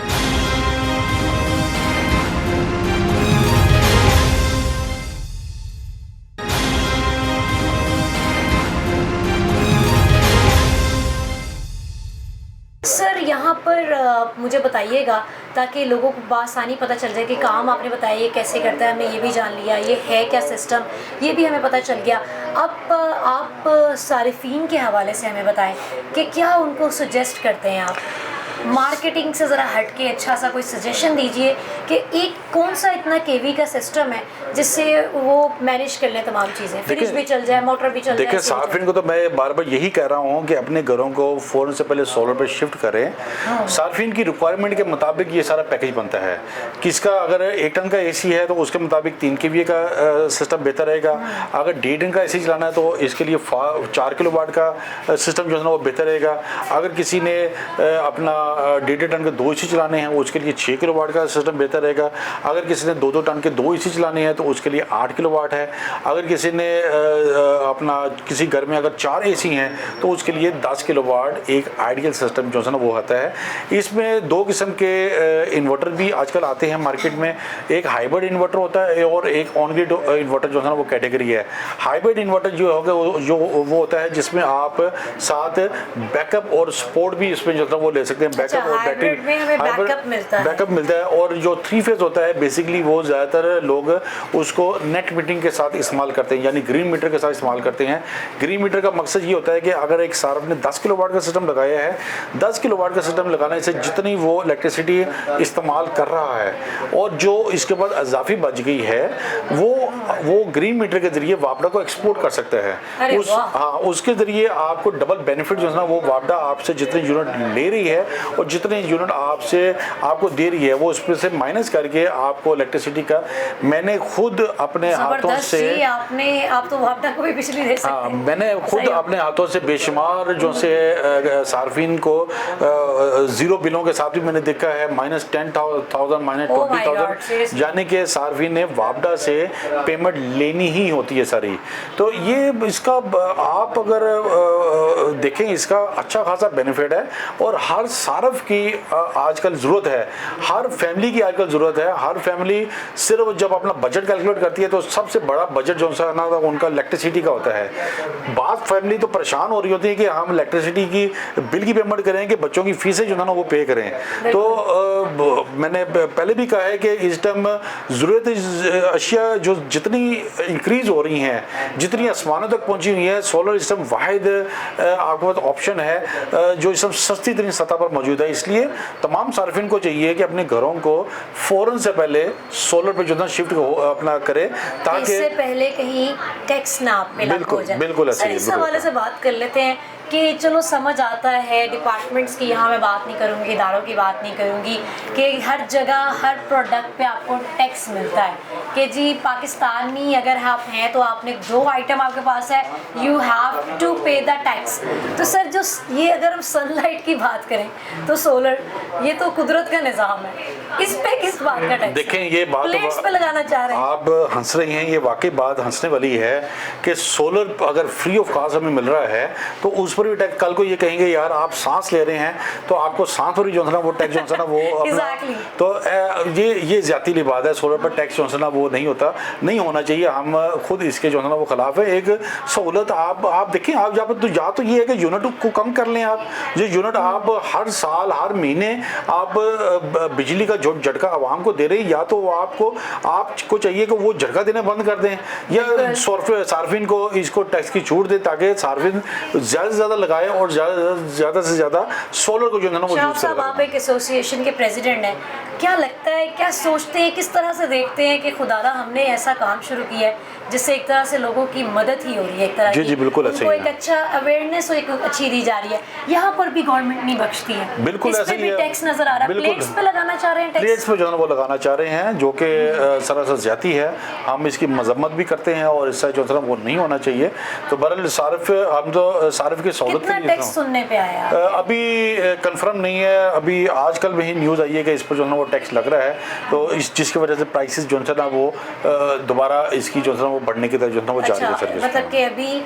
सर यहाँ पर मुझे बताइएगा ताकि लोगों को बासानी पता चल जाए कि काम आपने बताया ये कैसे करता है, हमने ये भी जान लिया, ये है क्या सिस्टम, ये भी हमें पता चल गया। अब आप सारिफीन के हवाले से हमें बताएं कि क्या उनको सजेस्ट करते हैं आप, मार्केटिंग से ज़रा हट के अच्छा सा कोई सजेशन दीजिए कि एक कौन सा इतना केवी का सिस्टम है जिससे वो मैनेज कर लें तमाम चीज़ें, फ्रिज भी चल जाए, मोटर भी चल जाए। देखिए सार्फिन को तो मैं बार बार यही कह रहा हूँ कि अपने घरों को फ़ौरन से पहले सोलर पे शिफ्ट करें। सार्फिन की रिक्वायरमेंट के मुताबिक ये सारा पैकेज बनता है। किसका अगर 1 टन का एसी है तो उसके मुताबिक 3 केवीए का सिस्टम बेहतर रहेगा। अगर 1.5 टन का एसी चलाना है तो इसके लिए 4 किलोवाट का सिस्टम जो है ना वो बेहतर रहेगा। अगर किसी ने अपना 1.5 टन के 2 एसी चलाने हैं उसके लिए 6 किलोवाट का सिस्टम बेहतर रहेगा। अगर किसी ने 2-2 टन के 2 एसी चलाने हैं तो उसके लिए 8 किलोवाट है। अगर किसी ने अपना किसी घर में अगर 4 एसी हैं तो उसके लिए 10 किलोवाट एक आइडियल सिस्टम जो है ना वो आता है। इसमें 2 किस्म के इन्वर्टर भी आजकल आते हैं मार्केट में। एक हाइब्रिड इन्वर्टर होता है और एक ऑन ग्रिड इन्वर्टर जो है ना वो कैटेगरी है। हाइब्रिड इन्वर्टर जो होगा वो होता है जिसमें आप साथ बैकअप और सपोर्ट भी इसमें जो है वो ले सकते हैं। बैकअप और बैटरी बैकअप मिलता है। और जो 3 फेज होता है बेसिकली वो ज़्यादातर लोग उसको नेट मीटरिंग के साथ इस्तेमाल करते हैं, यानी ग्रीन मीटर के साथ इस्तेमाल करते हैं। ग्रीन मीटर का मकसद ये होता है कि अगर एक सार्फ ने 10 किलोवाट का सिस्टम लगाया है, 10 किलोवाट का सिस्टम लगाने से जितनी वो इलेक्ट्रिसिटी इस्तेमाल कर रहा है और जो इसके बाद इजाफी बच गई है वो ग्रीन मीटर के जरिए वापडा को एक्सपोर्ट कर सकता है। उसके जरिए आपको डबल बेनिफिट जो है ना वो वापडा आपसे जितने यूनिट ले रही है और जितने यूनिट आपको दे रही है वो उसमें से माइनस करके आपको इलेक्ट्रिसिटी का, मैंने खुद अपने हाथों से आप तो वापडा को भी बिजली दे सकते हैं। मैंने खुद अपने हाथों से बेशुमार जो से सार्फिन को 0 बिलों के साथ भी मैंने देखा है, -10,000 -20,000, यानी कि सार्फिन ने वापडा से पेमेंट लेनी ही होती है सारी। तो ये इसका आप अगर देखें इसका अच्छा खासा बेनिफिट है और हर सार्फ की आजकल ज़रूरत है, हर फैमिली की आजकल ज़रूरत है। हर फैमिली सिर्फ जब अपना बजट कैलकुलेट करती है तो सबसे बड़ा बजट जो सा ना उनका इलेक्ट्रिसिटी का होता है। बात फैमिली तो परेशान हो रही होती है कि हम इलेक्ट्रिसिटी की बिल की पेमेंट करें कि बच्चों की फीसें जो है ना वो पे करें। तो मैंने पहले भी कहा है कि इस टाइम ज़रूरत अशिया जो जितनी इंक्रीज हो रही हैं, जितनी आसमानों तक पहुंची हुई है, सोलर सिस्टम वाहिद आपके पास ऑप्शन है जो इस सस्ती तरीन सतह पर मौजूद है। इसलिए तमाम सार्फिन को चाहिए कि अपने घरों को फ़ौरन से पहले सोलर पे जो है शिफ्ट अपना करे ताकि इससे पहले कहीं टैक्स ना आप पे लागू हो जाए। बिल्कुल इस हवाले से बात कर लेते हैं कि चलो समझ आता है डिपार्टमेंट्स की, यहाँ मैं बात नहीं करूँगी, इदारों की बात नहीं करूँगी कि हर जगह हर प्रोडक्ट पे आपको टैक्स मिलता है कि जी पाकिस्तानी अगर आप हैं तो आपने जो आइटम आपके पास है यू हैव टू पे द टैक्स। तो सर जो ये अगर हम सनलाइट की बात करें तो सोलर ये तो कुदरत का निज़ाम है, इस पे किस बात का टैक्स? देखें ये बात प्लेट्स पे लगाना चाह रहे हैं आप, हंस रही हैं, ये वाकई बात हंसने वाली है कि सोलर अगर फ्री ऑफ कॉस्ट हमें मिल रहा है तो उस पर भी टैक्स, कल को ये कहेंगे यार आप सांस ले रहे हैं तो आपको सांस पर ही जो है ना वो टैक्स जो है ना वो Exactly. तो ये ज्यादती बात है। सोलर पर टैक्स जो है ना वो नहीं होता, नहीं होना चाहिए। हम खुद इसके जो है ना वो खिलाफ है। एक सहूलत आप देखें, आप जहाँ पर या तो ये है कि यूनिट को कम कर लें आप, जो यूनिट आप हर साल हर महीने आप बिजली का जो झटका आवाम को दे रहे हैं, या तो आपको चाहिए कि वो झटका देना बंद कर दें, या सार्फिन को इसको टैक्स की छूट दे ताकि सार्फिन ज़्यादा से ज़्यादा लगाए और ज़्यादा से ज़्यादा सोलर को जो है ना वो यूज़ करें। आप एक एसोसिएशन के प्रेसिडेंट हैं, क्या लगता है, क्या सोचते हैं, किस तरह से देखते हैं कि खुदारा हमने ऐसा काम शुरू किया है जिससे एक तरह से लोगों की मदद ही हो रही है, एक तरह जी बिल्कुल ऐसे ही एक अच्छा अवेयरनेस और एक अच्छी दी जा रही है। यहाँ पर भी गवर्नमेंट नहीं बख्शती है, बिल्कुल ऐसे ही है। टैक्स नजर आ रहा है, प्लेट्स पे लगाना चाह रहे हैं टैक्स, प्लेट्स पे जो है ना वो लगाना चाह रहे हैं, जो कि सरासर ज्यादती है। हम इसकी मजम्मत भी करते हैं और इससे जो है वो नहीं होना चाहिए। तो बहरहाल हम तो सारिफ की सहूलत के लिए टैक्स सुनने पे आया अभी कंफर्म नहीं है। अभी आजकल में ही न्यूज़ आई है कि इस पर जो है वो टैक्स लग रहा है, तो जिसकी वजह से प्राइसेस जो है ना वो दोबारा इसकी जो है वो बढ़ने की तरफ जो है वो जा रही है सर्विस। मतलब कि अभी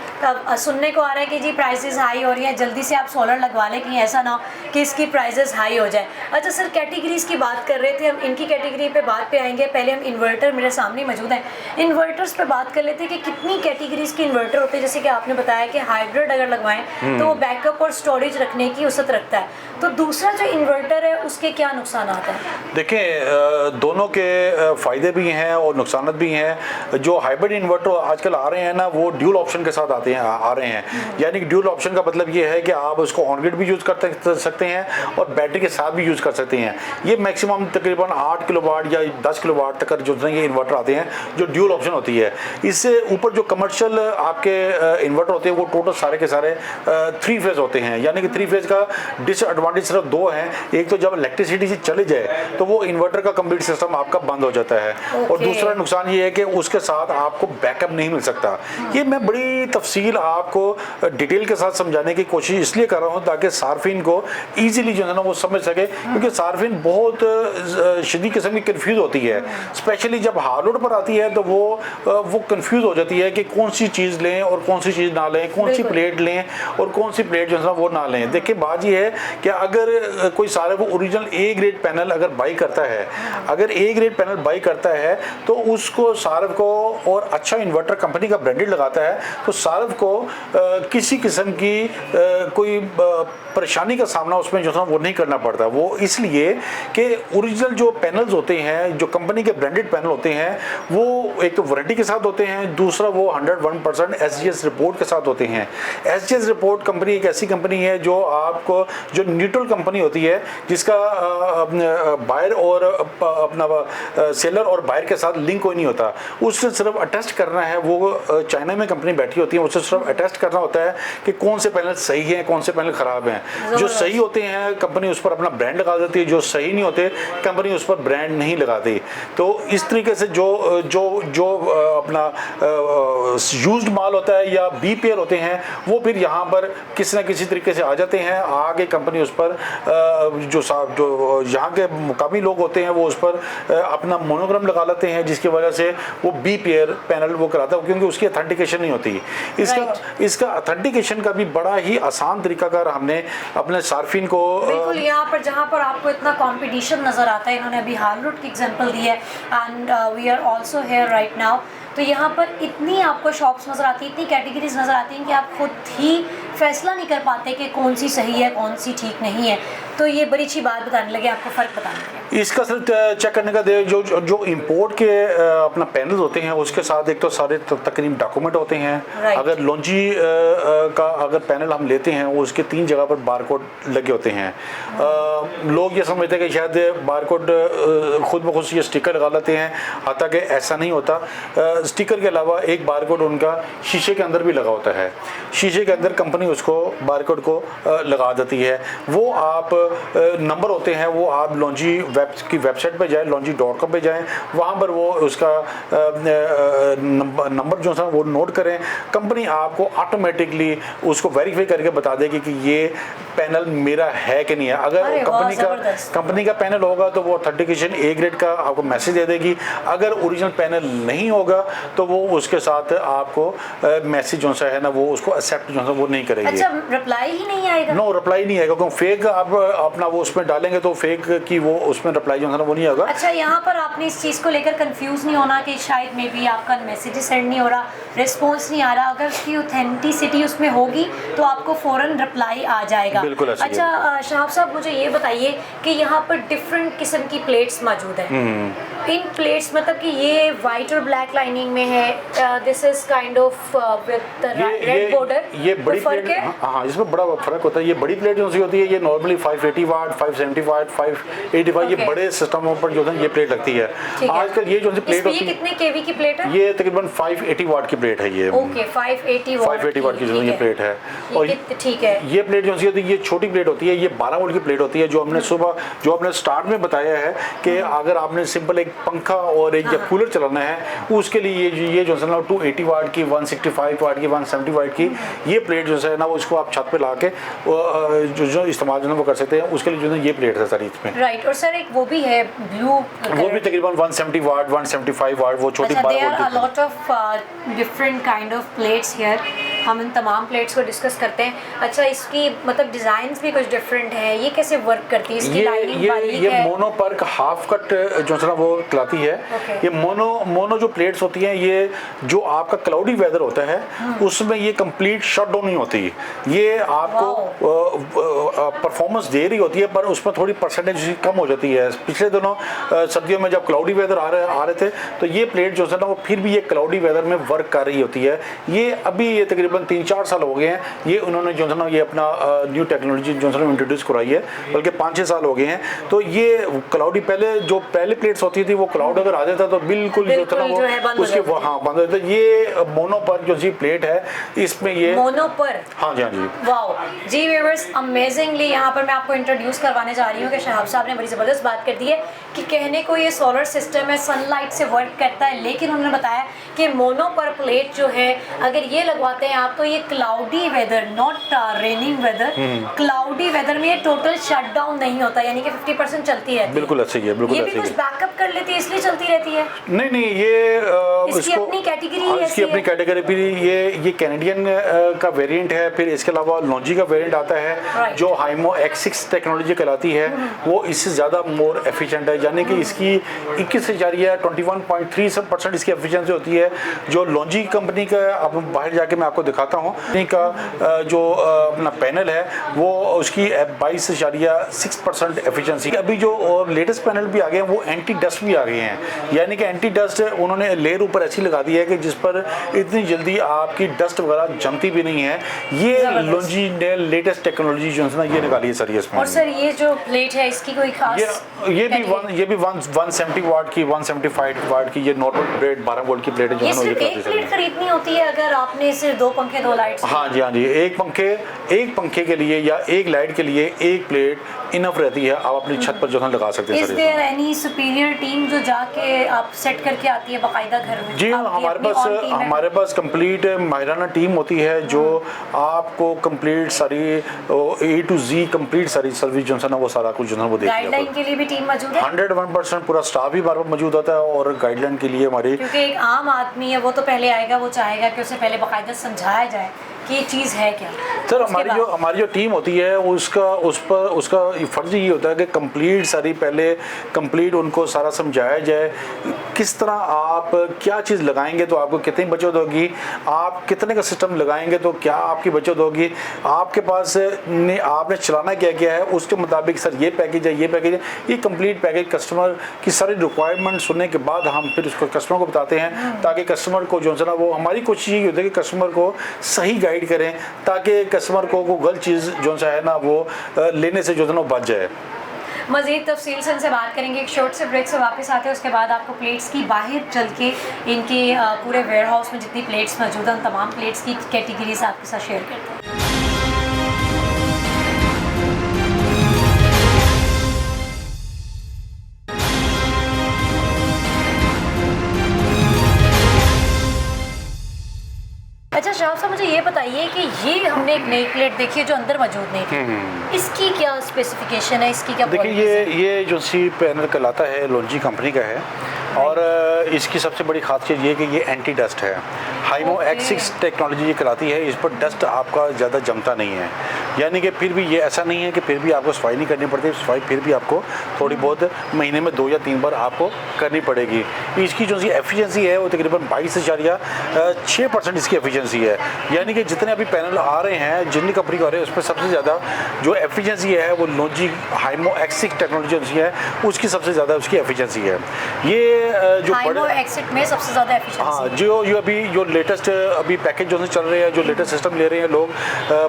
सुनने को आ रहा है कि जी प्राइसेस हाई हो रही है, जल्दी से आप सोलर लगवा लें, कहीं ऐसा ना हो कि इसकी प्राइसेस हाई हो जाए। अच्छा सर, कैटेगरीज की बात कर रहे थे हम, इनकी कैटेगरी पे बात पे आएंगे। पहले हम इन्वर्टर मेरे सामने मौजूद हैं, इन्वर्टर्स पे बात कर लेते हैं कि कितनी कैटेगरीज के इन्वर्टर होते हैं। जैसे कि आपने बताया कि हाइब्रिड अगर लगवाएं तो वो बैकअप और स्टोरेज रखने की उसत रखता है, तो दूसरा जो इन्वर्टर है उसके क्या नुकसान आते हैं? देखें, दोनों के फ़ायदे भी हैं और नुकसान भी हैं। जो हाइब्रिड इन्वर्टर आजकल आ रहे हैं ना, वो ड्यूल ऑप्शन के साथ आ रहे हैं। यानी कि ड्यूल ऑप्शन का मतलब ये है कि आप उसको ऑन ग्रिड भी यूज़ कर सकते हैं और बैटरी के साथ भी यूज़ कर सकते हैं। ये मैक्सिमम तकरीबन 8 किलोवाट या 10 किलोवाट तक जो है ये इन्वर्टर आते हैं, जो ड्यूल ऑप्शन होती है। इससे ऊपर जो कमर्शियल आपके इन्वर्टर होते हैं वो टोटल सारे के सारे 3 फेज़ होते हैं। यानी कि 3 फेज़ का डिसएडवांटेज सिर्फ 2 हैं। एक तो जब इलेक्ट्रिसिटी से चले जाए तो वो इन्वर्टर का कंप्लीट सिस्टम आपका बंद हो जाता है, और दूसरा नुकसान ये है कि उसके साथ आपको बैकअप नहीं मिल सकता। ये मैं बड़ी तफसील आपको डिटेल के साथ समझाने की कोशिश इसलिए कर रहा हूँ ताकि सार्फिन को ईजिली जो है ना वो समझ सके, क्योंकि सार्फिन बहुत शदीद किस्म की कन्फ्यूज होती है। स्पेशली जब हार्ड लोड पर आती है तो वो कन्फ्यूज हो जाती है कि कौन सी चीज़ लें और कौन सी चीज़ ना लें, कौन सी प्लेट लें और कौन सी प्लेट जो है ना वो ना लें। देखिए बात ये है कि अगर कोई सारे वो ओरिजिनल ए ग्रेड पैनल अगर बाई करता है, अगर ए ग्रेड पैनल बाई करता है तो उसको सार्फ को, और अच्छा इन्वर्टर कंपनी का ब्रांडेड लगाता है, तो सार्फ को किसी किस्म की कोई परेशानी का सामना उसमें जो है वो नहीं करना पड़ता। वो इसलिए कि ओरिजिनल जो पैनल्स होते हैं, जो कंपनी के ब्रांडेड पैनल होते हैं, वो एक तो वारंटी के साथ होते हैं, दूसरा वो 101% SGS रिपोर्ट के साथ होते हैं। SGS रिपोर्ट कंपनी एक ऐसी कंपनी है जो आपको, जो न्यूट्रल कंपनी होती है, जिसका बायर और अपना सेलर और बायर के साथ लिंक कोई नहीं होता। उससे सिर्फ अटेस्ट करना है, वो चाइना में कंपनी बैठी होती है, उससे सिर्फ अटेस्ट करना होता है कि कौन से पैनल सही हैं, कौन से पैनल खराब हैं। जो सही होते हैं कंपनी उस पर अपना ब्रांड लगा देती है, जो सही नहीं होते कंपनी उस पर ब्रांड नहीं लगाती। तो इस तरीके से जो अपना यूज्ड माल होता है या बी पेयर होते हैं, वो फिर यहाँ पर किसी न किसी तरीके से आ जाते हैं। आगे कंपनी उस पर जो यहाँ के मुकामी लोग होते हैं वो उस पर अपना मोनोग्राम लगा लेते हैं, जिसकी वजह से वो बी पेयर पैनल वो कराता है, क्योंकि उसकी अथेंटिकेशन नहीं होती। इसका अथेंटिकेशन का भी बड़ा ही आसान तरीका कर हमने अपने सार्फिन को, बिल्कुल यहाँ पर जहाँ पर आपको इतना कंपटीशन नज़र आता है, इन्होंने अभी हार्लोड की एग्जांपल दी है, and we are also here right now. तो यहाँ पर इतनी आपको शॉप्स नज़र आती है, इतनी कैटेगरीज नज़र आती हैं कि आप खुद ही फैसला नहीं कर पाते कि कौन सी सही है कौन सी ठीक नहीं है। तो ये बड़ी अच्छी बात बताने लगे, आपको फ़र्क बताने लगे। इसका सिर्फ चेक करने का जो इंपोर्ट के अपना पैनल्स होते हैं उसके साथ एक तो सारे तकरीबन डॉक्यूमेंट होते हैं। अगर लॉन्जी का अगर पैनल हम लेते हैं वो उसके 3 जगह पर बारकोड लगे होते हैं। लोग ये समझते हैं कि शायद बारकोड खुद ब खुद ये स्टिकर लगा लेते हैं, हालांकि ऐसा नहीं होता। स्टिकर के अलावा एक बारकोड उनका शीशे के अंदर भी लगा होता है। शीशे के अंदर कंपनी उसको बारकोड को लगा देती है। वो आप नंबर होते हैं, वो आप लॉन्जी की वेबसाइट पे जाएं, longji.com पे जाएं, वहाँ पर वो उसका नंबर जो है वो नोट करें। कंपनी आपको ऑटोमेटिकली उसको वेरीफाई करके बता देगी कि ये पैनल मेरा है कि नहीं है। अगर अरे वाह, जबरदस्त। कंपनी का पैनल होगा तो वो सर्टिफिकेशन ए ग्रेड का आपको मैसेज दे देगी। अगर ओरिजिनल पैनल नहीं होगा तो वो उसके साथ आपको मैसेज जो सा है ना वो उसको एक्सेप्ट जो है वो नहीं करेगी। अच्छा, रिप्लाई ही नहीं आएगा? नो, रिप्लाई नहीं आएगा, क्योंकि फेक आप अपना वो उसमें डालेंगे तो फेक की वो उसमें रिप्लाई जो है ना वो नहीं आएगा। अच्छा, यहाँ पर आपने इस चीज़ को लेकर कंफ्यूज नहीं होना कि शायद मे बी आपका मैसेज सेंड नहीं हो रहा, रिस्पॉन्स नहीं आ रहा। अगर उसकी ऑथेंटिसिटी उसमें होगी तो आपको फ़ौरन रिप्लाई आ जाएगा। बिल्कुल ऐसे ही है। अच्छा शहाब साहब, मुझे ये बताइए कि यहाँ पर डिफरेंट किस्म की प्लेट्स मौजूद हैं। इन प्लेट्स मतलब कि ये वाइट और ब्लैक लाइनिंग में है, this is kind of with red border, ये बड़ी फर्क प्लेट, है? हाँ इसमें बड़ा फर्क होता है। ये बड़ी प्लेट जो सी होती है ये नॉर्मली 580 वाट, 570 वाट, 585 ये बड़े सिस्टमों पर जो है ये प्लेट लगती है। आजकल ये जो प्लेट होती है, कितने केवी की प्लेट है? ये तकरीबन 580 वाट की प्लेट है। ये ओके, 580 वाट की जो ये प्लेट है। और ठीक है, ये प्लेट जो सी होती है ये छोटी प्लेट होती है, ये 12 वोल्ट की प्लेट होती है। जो हमने सुबह जो हमने स्टार्ट में बताया है कि अगर आपने सिंपल एक पंखा और एक कूलर चलाना है उसके लिए ये जो है ना 280 वाट की, 165 वाट की, 170 वाट की ये प्लेट जो है ना वो उसको आप छत पे ला के जो इस्तेमाल जो है वो कर सकते हैं। उसके लिए जो है ये प्लेट है सर इसमें। राइट। और सर एक वो भी है ब्लू, वो भी तकरीबन 170 वाट, 175 वाट, वो छोटी 12 वोल्ट की। Lot of different kind of plates here. हम इन तमाम प्लेट्स को डिस्कस करते हैं। अच्छा, इसकी मतलब डिजाइन्स भी कुछ डिफरेंट है, ये कैसे वर्क करती है? इसकी लाइनिंग बारीक ये है। मोनो पर्क हाफ कट जो है ना वो कहलाती है। ये मोनो जो प्लेट्स होती हैं ये जो आपका क्लाउडी वेदर होता है उसमें ये कंप्लीट शट डाउन नहीं होती। ये आपको परफॉर्मेंस दे रही होती है पर उसमें थोड़ी परसेंटेज कम हो जाती है। पिछले दिनों सर्दियों में जब क्लाउडी वेदर आ रहे थे तो ये प्लेट जो है ना वो फिर भी ये क्लाउडी वेदर में वर्क कर रही होती है। ये अभी ये तकरीबन 3-4 साल हो गए हैं ये उन्होंने जो है ना ये अपना न्यू टेक्नोलॉजी जो है ना इंट्रोड्यूस कराई है, बल्कि 5-6 साल हो गए हैं। तो ये क्लाउडी पहले प्लेट्स होती थी वो क्लाउड अगर आ जाता तो बिल्कुल जो था वो उसके हाँ बंद हो जाता। ये मोनो पर जो सी प्लेट है इसमें ये मोनो पर, हाँ जी, हाँ जी। वाओ जी व्यूअर्स, अमेजिंगली यहाँ पर मैं आपको इंट्रोड्यूस करवाने जा रही हूँ कि शहाब साहब ने बड़ी ज़बरदस्त बात कर दी है कि कहने को ये सोलर सिस्टम है, सनलाइट से वर्क करता है, लेकिन उन्होंने बताया कि मोनो पर प्लेट जो है अगर ये लगवाते हैं आप तो ये cloudy weather, not raining weather, cloudy weather में ये टोटल शट डाउन नहीं होता, यानी कि 50% चलती रहती है। बिल्कुल ऐसे ही है, बिल्कुल ये ऐसे भी ही कुछ बैकअप कर लेती है इसलिए चलती रहती है? नहीं ये इसकी अपनी कैटेगरी है, इसकी अपनी कैटेगरी भी ये कैनेडियन का वेरिएंट है। फिर इसके अलावा लॉन्जी का वेरिएंट आता है जो हाइमो X6 टेक्नोलॉजी कहलाती है। वो इससे ज़्यादा मोर एफिशिएंट है, यानी कि इसकी 21% इसकी एफिशिएंसी होती है। जो लॉन्जी कंपनी का अब बाहर जाके मैं आपको दिखाता हूँ का जो अपना पैनल है वो उसकी 22.6% एफिशिएंसी। अभी जो लेटेस्ट पैनल भी आ गए हैं वो एंटी डस्ट भी आ गए हैं, यानी कि एंटी डस्ट उन्होंने लेयर ऊपर ऐसी लगा दी है कि जिस पर इतनी जल्दी आपकी डस्ट वगैरह जमती भी नहीं है। ये लॉन्जी ने लेटेस्ट टेक्नोलॉजी जो है ना ये निकाली है सर इसमें। और सर ये जो प्लेट है इसकी कोई खास ये भी 170 वाट की, 175 वाट की ये नॉर्मल प्लेट 12 वोल्ट की प्लेट है जो है ना ये एक प्लेट खरीदनी होती है अगर आपने सिर्फ 2 पंखे 2 लाइट्स? हाँ जी, हाँ जी। एक पंखे के लिए या एक लाइट के लिए एक प्लेट इनफ रहती है, आप अपनी छत पर जो है लगा सकते हैं। Is there any superior team जो जाके आप सेट करके आती है बाकायदा घर में? जी हमारे पास कंप्लीट माहिराना टीम होती है जो आपको कंप्लीट सारी A to Z कंप्लीट सारी सर्विस जो है ना वो सारा कुछ जो है वो देखती है। गाइडलाइन के लिए भी टीम मौजूद है? 101% पूरा स्टाफ भी बार बार मौजूद होता है और गाइडलाइन के लिए हमारी, क्योंकि एक आम आदमी है वो तो पहले आएगा, वो चाहेगा कि उसे पहले बाकायदा समझाया जाए कि ये चीज़ है क्या। सर हमारी जो टीम होती है उसका फर्ज ये होता है कि कंप्लीट उनको सारा समझाया जाए किस तरह आप क्या चीज़ लगाएंगे तो आपको कितनी बचत होगी, आप कितने का सिस्टम लगाएंगे तो क्या आपकी बचत होगी, आपके पास आपने चलाना क्या क्या है उसके मुताबिक सर ये पैकेज है, ये कंप्लीट पैकेज कस्टमर की सारी रिक्वायरमेंट सुनने के बाद हम फिर उसको कस्टमर को बताते हैं ताकि कस्टमर को जो है ना वो हमारी कोशिश ये होती है कि कस्टमर को सही गाइड करें ताकि कस्टमर को गलत चीज़ जो है ना वो लेने से जो है ना बच जाए। मज़ीद तफसील से इनसे बात करेंगे एक शॉर्ट से ब्रेक से वापस आते हैं। उसके बाद आपको प्लेट्स की बाहर चल के इनके पूरे वेयर हाउस में जितनी प्लेट्स मौजूद हैं उन तमाम प्लेट्स की कैटेगरीज आपके साथ शेयर करते हैं। अच्छा शहाब साहब मुझे ये बताइए बताइए कि ये हमने एक नई प्लेट देखी है जो अंदर मौजूद नहीं थी, इसकी क्या स्पेसिफिकेशन है, इसकी क्या देखिए qualities हैं? ये जो सी पैनल कहलाता है लॉन्जी कंपनी का है और इसकी सबसे बड़ी खासियत ये है कि ये एंटी डस्ट है। हाइमो Okay. X6 टेक्नोलॉजी ये कहलाती है, इस पर डस्ट आपका ज़्यादा जमता नहीं है, यानी कि फिर भी ये ऐसा नहीं है कि फिर भी आपको सफाई नहीं करनी पड़ती, सफाई फिर भी आपको थोड़ी बहुत महीने में 2 या 3 बार आपको करनी पड़ेगी। इसकी जो सी एफिशिएंसी है वो तकरीबन 22.6% इसकी एफिशिएंसी है, यानी कि जितने अभी पैनल आ रहे हैं जितनी कंपनी का आ रहे हैं उसमें सबसे ज़्यादा जो एफिशिएंसी है वो लॉन्जी हाइमो X6 टेक्नोलॉजी है उसकी सबसे ज़्यादा उसकी एफिशिएंसी है। ये जो हाइमो एक्सिट में सबसे ज़्यादा एफिशिएंसी। हाँ जो अभी जो लेटेस्ट अभी पैकेज जो चल रहे हैं, जो लेटेस्ट सिस्टम ले रहे हैं लोग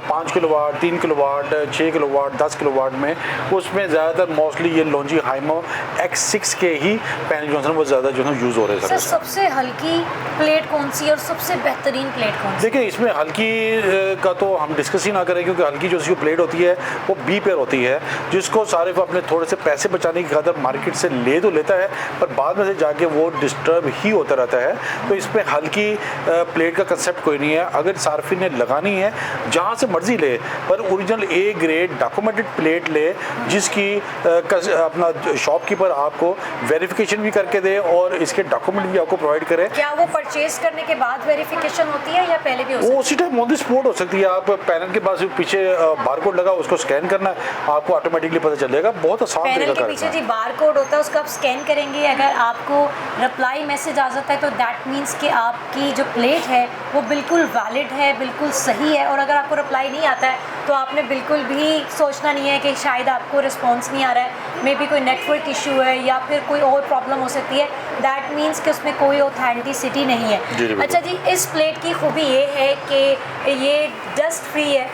5 किलोवाट, 3 किलोवाट, 6 किलोवाट, 10 किलोवाट में, उसमें ज़्यादातर मोस्टली ये लॉन्जी हाइमो X6 के ही पैनल जो है वो ज़्यादा जो है यूज़ हो रहे हैं। सर सबसे हल्की प्लेट कौन सी है और सबसे बेहतरीन प्लेट कौन सी? देखिए इसमें हल्की का तो हम डिस्कस ही ना करें, क्योंकि हल्की जो सी प्लेट होती है वो बी पेयर होती है, जिसको सारे को अपने थोड़े से पैसे बचाने की खातिर मार्केट से ले तो लेता है पर बाद में से जाके वो डिस्टर्ब ही होता रहता है। तो इसमें हल्की प्लेट का कंसेप्ट कोई नहीं है, अगर सार्फिन ने लगानी है जहाँ से मर्जी ले, पर original A grade documented plate ले जिसकी अपना शॉपकीपर आपको वेरिफिकेशन भी करके दे और इसके डॉक्यूमेंट भी आपको प्रोवाइड करे। क्या वो परचेज करने के बाद वेरिफिकेशन होती है या पहले भी हो सकती वो उसी टाइम ऑन द स्पॉट हो सकती है। आप पैनल के पास पीछे बारकोड लगा उसको स्कैन करना है, आपको ऑटोमेटिकली पता चलेगा। बहुत आसान पैनल तरीका के का पीछे है। जी बारकोड होता है, उसको आप स्कैन करेंगे, अगर आपको रिप्लाई मैसेज आ जाता है तो दैट मीन्स कि आपकी जो प्लेट है वो बिल्कुल वैलिड है, बिल्कुल सही है। और अगर आपको रिप्लाई नहीं आता है तो आपने बिल्कुल भी सोचना नहीं है कि शायद आपको रिस्पॉन्स नहीं आ रहा है, मे बी कोई नेटवर्क इशू है या फिर कोई और प्रॉब्लम हो सकती है, दैट मीन्स कि उसमें कोई ऑथेंटिसिटी नहीं है। जी, बिल्कुल। अच्छा जी, इस प्लेट की खूबी ये है कि ये डस्ट फ्री है,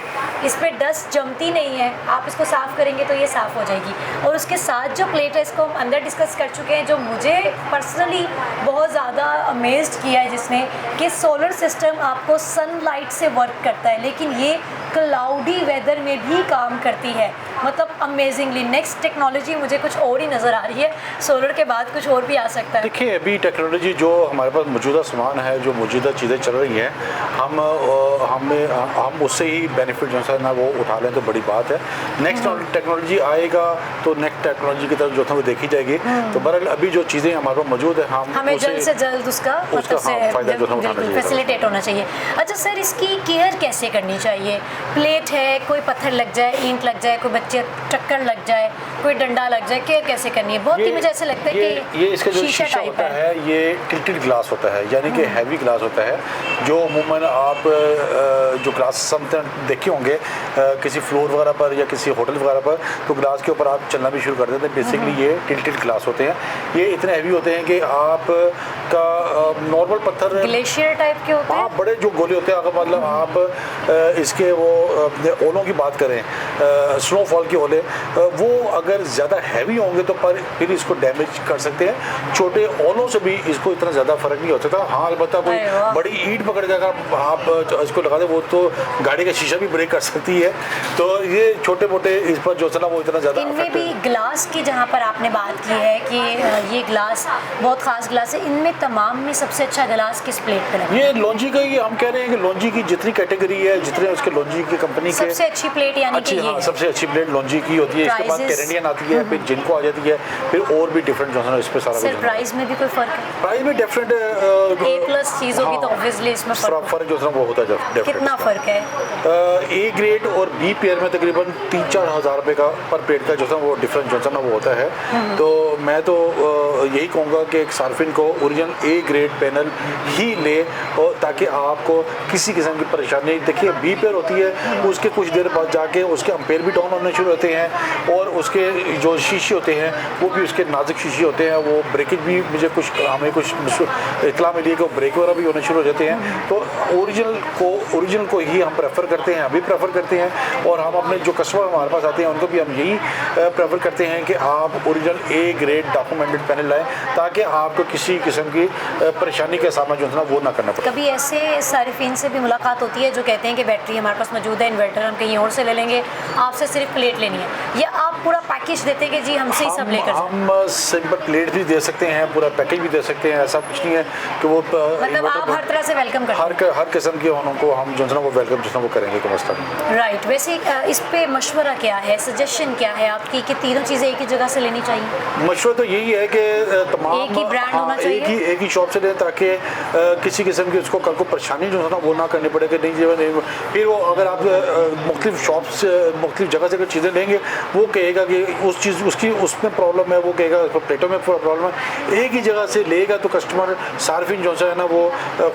इस पर डस्ट जमती नहीं है, आप इसको साफ़ करेंगे तो ये साफ़ हो जाएगी। और उसके साथ जो प्लेट है इसको हम अंदर डिस्कस कर चुके हैं, जो मुझे पर्सनली बहुत ज़्यादा अमेज्ड किया है जिसने कि सोलर सिस्टम आपको सनलाइट से वर्क करता है लेकिन ये क्लाउडी वेदर में भी काम करती है, मतलब अमेजिंगली। नेक्स्ट टेक्नोलॉजी मुझे कुछ और ही नज़र आ रही है, सोलर के बाद कुछ और भी आ सकता है। देखिए अभी टेक्नोलॉजी जो हमारे पास मौजूदा सामान है, जो मौजूदा चीज़ें चल रही हैं, हम उससे ही बेनिफिट जो है ना वो उठा लें तो बड़ी बात है। नेक्स्ट टेक्नोलॉजी आएगा तो नेक्स्ट टेक्नोलॉजी की तरफ जो है वो देखी जाएगी। तो बहरहाल अभी जो चीज़ें हमारे पास मौजूद है हमें जल्द से जल्द उसका फ़ायदा जो है उठाना चाहिए, फैसिलिटेट होना चाहिए। अच्छा सर, इसकी केयर कैसे करनी चाहिए? प्लेट है, कोई पत्थर लग जाए, ईंट लग जाए, कोई बच्चे चक्कर लग जाए, कोई डंडा लग जाए, केयर कैसे करनी है? बहुत ही मुझे ऐसा लगता है कि ये इसका जो शीशा टाइप होता है ये टिल्टेड ग्लास होता है, यानी कि हैवी ग्लास होता है, जो अमूमन आप जो ग्लास समथिंग देखे होंगे किसी फ्लोर वगैरह पर या किसी होटल वगैरह पर, तो ग्लास के ऊपर आप चलना भी शुरू कर देते हैं। बेसिकली ये टिल्टेड ग्लास होते हैं, ये इतने हैवी होते हैं कि आप का नॉर्मल पत्थर ग्लेशियर टाइप के होते हैं, बड़े जो गोले होते हैं, अगर मतलब आप इसके वो ओलों की बात करें, स्नोफॉल के ओले, वो अगर ज़्यादा हैवी होंगे तो पर फिर इसको डैमेज कर सकते हैं। छोटे ओलों से भी इसको इतना ज़्यादा फर्क नहीं हो सकता। हाँ अलबत्ता कोई बड़ी ईंट पकड़ के अगर आप इसको लगा दें वो तो गाड़ी का शीशा भी ब्रेक कर सकती है। तो ये छोटे मोटे इस पर जो है ना वो इतना ज़्यादा इनमें भी ग्लास की जहाँ पर आपने बात की है कि ये ग्लास बहुत ख़ास ग्लास है, इनमें तमाम में सबसे अच्छा ग्लास किस प्लेट पे लगा? ये लॉन्जी का ही हम कह रहे हैं कि लॉन्जी की जितनी कैटेगरी है, जितने उसके लॉन्जी की कंपनी के सबसे अच्छी प्लेट यानी अच्छी, कि ये हाँ सबसे अच्छी प्लेट लॉन्जी की होती है। इसके बाद कैनेडियन आती है, फिर जिनको आ जाती है, फिर और भी डिफरेंट जो है ना इस पर सारा सर प्राइस में भी कोई फ़र्क है? प्राइस में डिफरेंट ए प्लस चीज़ होगी तो ऑब्वियसली इसमें फ़र्क जो है वो होता है। कितना फ़र्क है? ए ग्रेड और बी पेयर में तकरीबन 3-4 हज़ार रुपये का पर प्लेट का जो है वो डिफरेंस जो है ना वो होता है। तो मैं तो यही कहूँगा कि एक सार्फिन को ओरिजिनल ए ग्रेड पैनल ही ले, और ताकि आपको किसी किस्म की परेशानी। देखिए बी पेयर होती है, उसके कुछ देर बाद जाके उसके अम्पेयर भी डाउन होने शुरू होते हैं और उसके जो शीशे होते हैं वो भी उसके नाजुक शीशे होते हैं, वो ब्रेकेज भी मुझे कुछ हमें कुछ इतला मिली है कि वो ब्रेक वगैरह भी होने शुरू हो जाते हैं। तो ओरिजिनल को ही हम प्रेफर करते हैं, अभी प्रेफर करते हैं, और हम अपने जो कस्टमर हमारे पास आते हैं उनको भी हम यही प्रेफर करते हैं कि आप original A grade documented panel लाएं, ताकि आपको किसी किस्म की परेशानी का सामना जो है ना वो ना करना पड़े। कभी ऐसे सारिफिन से भी मुलाकात होती है जो कहते हैं कि बैटरी हमारे पास मौजूद है, इन्वर्टर हम कहीं और से ले लेंगे, आपसे सिर्फ प्लेट लेनी है, या आप पूरा पैकेज देते हैं कि जी हमसे ही सब लेकर जाओ? हम सिंपल प्लेट भी दे सकते हैं, पूरा पैकेज भी दे सकते हैं, ऐसा कुछ नहीं है कि वो मतलब आप हर तरह से वेलकम करते हैं? हर किस्म के उनको हम जो है ना वो वेलकम जो है ना वो करेंगे कमस्ता में। राइट। वैसे इस पे मशवरा क्या है, सजेशन क्या है आपकी कि तीनों चीज़ें एक ही जगह से लेनी चाहिए? मशवरा तो यही है कि तमाम एक ही ब्रांड होना चाहिए, एक ही शॉप से लें, ताकि किसी किस्म की उसको कल को परेशानी जो है ना वो ना करनी पड़े कि नहीं फिर वो अगर आप मुख्तलिफ शॉप से मुख्तलिफ जगह से अगर चीज़ें लेंगे वो कहेगा कि उस चीज़ उसकी उसमें प्रॉब्लम है, वो कहेगा प्लेटों में प्रॉब्लम है। एक ही जगह से लेगा तो कस्टमर सार्फिन जो है ना वो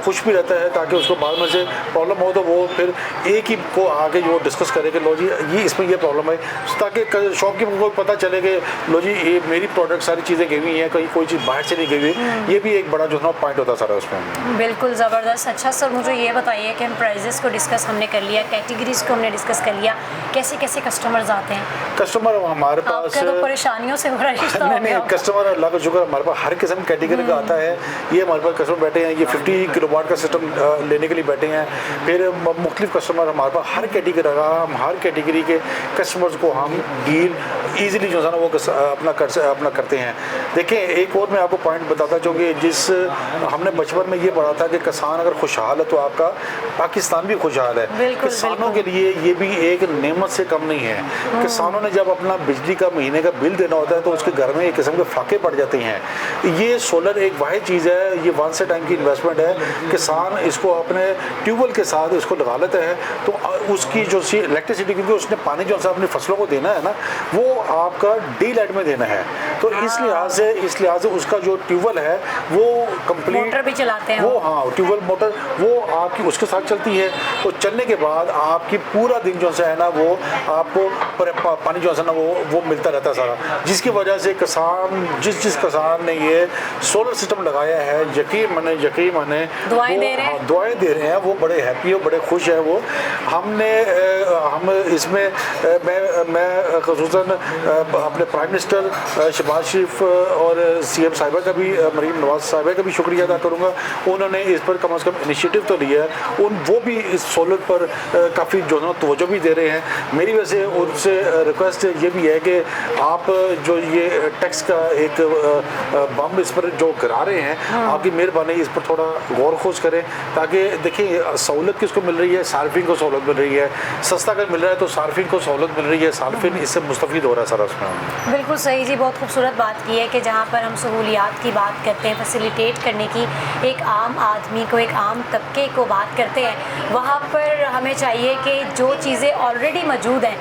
खुश भी रहता है, ताकि उसको बाद में से प्रॉब्लम हो तो वो फिर एक ही को आगे वो डिस्कस करे कि लो जी ये इसमें ये प्रॉब्लम है, ताकि शॉपकीपर को पता चले कि लो जी ये मेरी प्रोडक्ट सारी चीज़ें गई हुई हैं, कहीं कोई चीज़ बाहर से नहीं गई हुई। ये भी एक बड़ा जो है ना पॉइंट होता है सारा उसमें। बिल्कुल ज़बरदस्त। अच्छा सर, मुझे ये बताइए कि हम प्राइजेस को डिस्कस हमने कर लिया, कैटेगरीज को हमने डिस्कस कर लिया, कैसे कैसे कस्टमर्स आते हैं? कस्टमर हमारे पास आपका तो परेशानियों से बड़ा रिश्ता हो नहीं गया। कस्टमर अल्लाह का शुक्र हमारे पास हर किस्म कैटेगरी का आता है। ये हमारे पास कस्टमर बैठे हैं, ये 50 किलोवाट का सिस्टम लेने के लिए बैठे हैं। फिर मुख्तलिफ कस्टमर हमारे पास हर कैटेगरी का, हम हर कैटेगरी के कस्टमर्स को हम डील ईजिली जो है ना वो अपना करते हैं। देखिए एक और मैं आपको पॉइंट बताता चाहूँ कि जिस हमने बचपन में ये पढ़ा था कि किसान अगर खुशहाल है तो आपका पाकिस्तान भी खुशहाल है। किसानों के लिए ये भी एक नेमत से कम नहीं है। किसानों ने जब अपना बिजली का महीने का बिल देना होता है तो उसके घर में एक किस्म के फाके पड़ जाते हैं। ये सोलर एक वाहिद चीज़ है, ये वंस ए टाइम की इन्वेस्टमेंट है। किसान इसको अपने ट्यूबवेल के साथ इसको लगा लेता है तो उसकी जो सी इलेक्ट्रिसिटी, क्योंकि उसने पानी जो सा अपनी फसलों को देना है ना वो आपका डे लाइट में देना है, तो इस लिहाज से उसका जो ट्यूबवेल है वो कंप्लीट मोटर भी चलाते हैं वो, हाँ ट्यूबवेल मोटर वो आपकी उसके साथ चलती है। तो चलने के बाद आपकी पूरा दिन जो है ना वो आपको पानी जो है ना वो मिलता रहता है सारा, जिसकी वजह से किसान जिस किसान ने ये सोलर सिस्टम लगाया है यकीन माने दुआएं दे रहे हैं, वो बड़े हैप्पी हो, बड़े खुश है वो। हम इसमें मैं ख़ुसूसन अपने प्राइम मिनिस्टर शहबाज शरीफ और CM साहिबा का भी, मरीम नवाज साहिबा का भी शुक्रिया अदा करूँगा। उन्होंने इस पर कम से कम इनिशिएटिव तो लिया है, वो भी इस सोलर पर काफ़ी जो है तवज्जो भी दे रहे हैं। मेरी वजह से उनसे रिक्वेस्ट ये भी है कि आप जो ये टैक्स का एक बम इस पर जो करा रहे हैं, आपकी मेहरबानी इस पर थोड़ा गौर खोज करें, ताकि देखिए सहूलत किसको मिल रही है, सार्फिन को सहूलत मिल रही है। सस्ता अगर मिल रहा है तो सार्फिन को सहूलत मिल रही है, सार्फिन इससे मुस्तफ़ीद हो रहा है सारा उसमें। बिल्कुल सही जी, बहुत खूबसूरत बात की है कि जहाँ पर हम सहूलियात की बात करते हैं, फैसिलिटेट करने की, एक आम आदमी को, एक आम तबके को बात करते हैं, वहाँ पर हमें चाहिए कि जो चीज़ें ऑलरेडी मौजूद हैं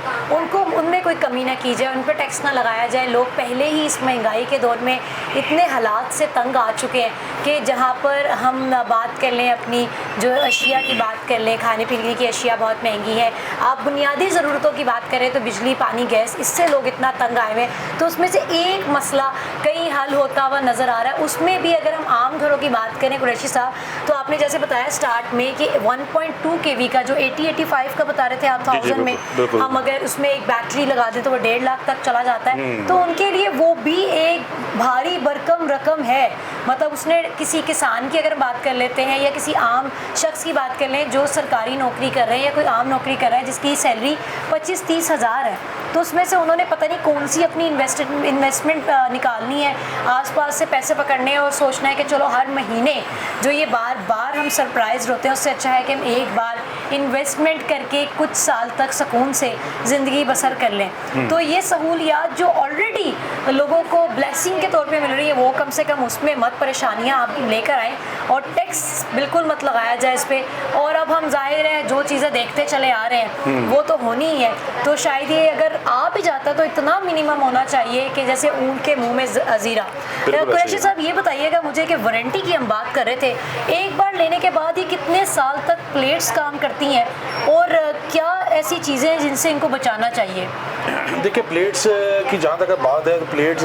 उनमें कोई कमी ना की जाए, उन पर टैक्स ना लगाया जाए। लोग पहले ही इस महंगाई के दौर में इतने हालात से तंग आ चुके हैं कि जहाँ पर हम बात कर लें अपनी जो अशिया की बात कर लें, खाने पीने की अशिया बहुत महंगी है। आप बुनियादी ज़रूरतों की बात करें तो बिजली, पानी, गैस, इससे लोग इतना तंग आए हुए हैं। तो उसमें से एक मसला कहीं हल होता हुआ नज़र आ रहा है। उसमें भी अगर हम आम घरों की बात करें कुरैशी साहब, तो आपने जैसे बताया स्टार्ट में कि 1.2 kV का जो 80-85 का बता रहे थे आप 1000 में, हम अगर उसमें एक बैटरी लगा दें तो वो 1.5 लाख तक चला जाता है। तो उनके लिए वो भी एक भारी भरकम रकम है। मतलब उसने किसी किसान की अगर बात कर लेते हैं या किसी आम शख्स की बात कर लें जो सरकारी नौकरी कर रहे हैं या कोई आम नौकरी कर रहा है जिसकी सैलरी 25-30 हज़ार है, तो उसमें से उन्होंने पता नहीं कौन सी अपनी इन्वेस्टमेंट निकालनी है, आसपास से पैसे पकड़ने हैं और सोचना है कि चलो हर महीने जो ये बार बार हम सरप्राइज होते हैं उससे अच्छा है कि हम एक बार इन्वेस्टमेंट करके कुछ साल तक सुकून से ज़िंदगी बसर कर लें। तो ये सहूलियात जो ऑलरेडी लोगों को ब्लेसिंग के तौर पे मिल रही है वो कम से कम उसमें मत परेशानियां आप लेकर आएँ और टैक्स बिल्कुल मत लगाया जाए इस पर। और अब हम जाहिर है जो चीज़ें देखते चले आ रहे हैं वो तो होनी ही है, तो शायद ये अगर आ भी जाता तो इतना मिनिमम होना चाहिए कि जैसे ऊँट के मुँह में ज़ीरा। कुरैशी साहब ये बताइएगा मुझे कि वारंटी की हम बात कर रहे थे, एक बार लेने के बाद ये कितने साल तक प्लेट्स काम करती हैं और क्या ऐसी चीज़ें हैं जिनसे इनको बचाना चाहिए? देखिए प्लेट्स की जहाँ तक बात है तो प्लेट्स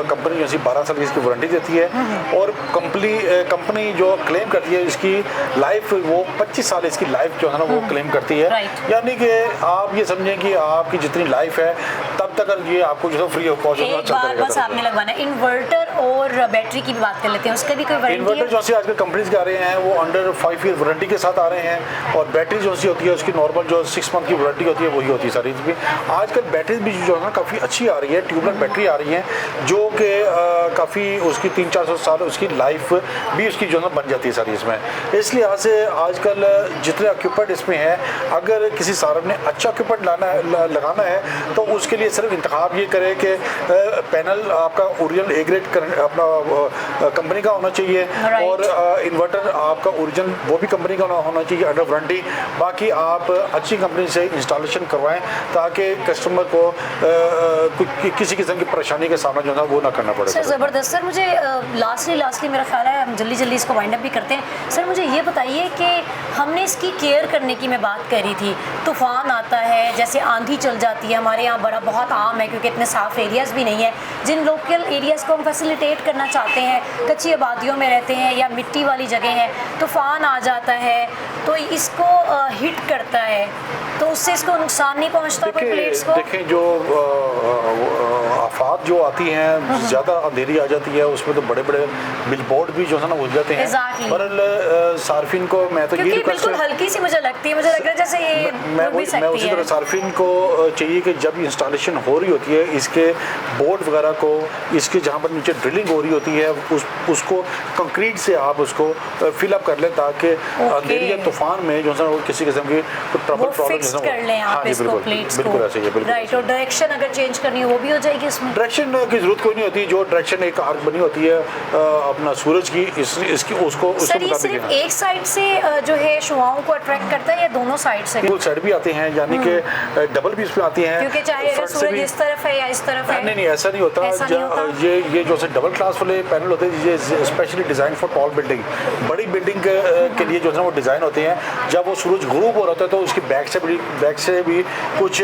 कंपनी जैसी 12 साल की इसकी वारंटी देती है और कंपनी जो क्लेम करती है इसकी लाइफ वो 25 साल इसकी लाइफ जो है ना वो क्लेम करती है। यानी कि आप ये समझें कि आपकी जितनी लाइफ है तब तब तक ये आपको जो है फ्री ऑफ कॉस्ट एक बार बस आपने लगवाना है। इन्वर्टर और बैटरी की भी बात कर लेते हैं, उसके भी कोई वारंटी इन्वर्टर है? जो सी आजकल कंपनीज के आ रहे हैं वो अंडर 5 ईयर वारंटी के साथ आ रहे हैं, और बैटरी जो सी होती है उसकी नॉर्मल जो 6 मंथ की वारंटी होती है वही होती है सारी इसमें। आजकल बैटरी भी जो है ना काफ़ी अच्छी आ रही है, ट्यूबलेस बैटरी आ रही है जो कि काफ़ी उसकी 300-400 साल उसकी लाइफ भी उसकी जो है ना बन जाती है सारी इसमें। इस लिहाज से आजकल जितने इक्विपमेंट इसमें है, अगर किसी साहब ने अच्छा इक्विपमेंट लगाना है तो उसके लिए सिर्फ इंतखाब ये करे कि पैनल आपका ओरिजिनल ए ग्रेड अपना कंपनी का होना चाहिए, और इन्वर्टर आपका ओरिजिनल वो भी कंपनी का होना चाहिए अंडर वारंटी। बाकी आप अच्छी कंपनी से इंस्टॉलेशन करवाएं ताकि कस्टमर को किसी किस्म की परेशानी का सामना जो है वो ना करना पड़े। सर ज़बरदस्त। सर मुझे लास्टली मेरा ख्याल है हम जल्दी इसको वाइंड अप भी करते हैं। सर मुझे ये बताइए कि हमने इसकी केयर करने की मैं बात करी थी, तूफ़ान आता है, जैसे आंधी चल जाती है, हमारे यहाँ बहुत आम है क्योंकि इतने साफ़ एरियाज़ भी नहीं है। जिन लोकल एरियाज़ को हम फैसिलिटेट करना चाहते हैं, कच्ची आबादियों में रहते हैं या मिट्टी वाली जगह है, तूफ़ान आ जाता है तो इसको हिट करता है, तो उससे इसको नुकसान नहीं पहुँचता कोई प्लेट्स को? देखें जो आफात जो आती हैं, ज़्यादा अंधेरी आ जाती है, उसमें तो बड़े बड़े बिलबोर्ड भी जो है ना उड़ जाते हैं। पर सार्फिन को मैं तो ये बिल्कुल हल्की सी मुझे लगती है, मुझे लग रहा है जैसे ये मैं उसी तरह सार्फिन को चाहिए कि जब इंस्टॉलेशन हो रही होती है इसके बोर्ड वगैरह को, इसके जहाँ पर नीचे ड्रिलिंग हो रही होती है उसको कंक्रीट से आप उसको फिलअप कर लें ताकि अंधेरी या तूफान में जो है वो किसी किस्म की प्रॉब्लम कर लें आप इसको प्लेट्स को। बिल्कुल ऐसे ही है। राइट, और डायरेक्शन अगर चेंज करनी हो वो भी हो जाएगी इसमें? डायरेक्शन की जरूरत कोई नहीं होती, जो डायरेक्शन एक आर्क बनी होती है अपना सूरज की, इसकी उसको सर ये सिर्फ एक साइड से जो है शुआओं को अट्रैक्ट करता है या दोनों साइड से? दोनों साइड भी आते हैं, यानी कि डबल भी इसमें आती हैं, क्योंकि चाहे अगर सूरज इस तरफ है या इस तरफ है। नहीं ऐसा नहीं होता। ये जो डबल क्लास वाले पैनल होते हैं ये specially design for tall building, बड़ी बिल्डिंग के लिए जो है वो डिज़ाइन होते हैं। जब वो सूरज गुरूब हो रहा होता है तो उसकी बैक से भी कुछ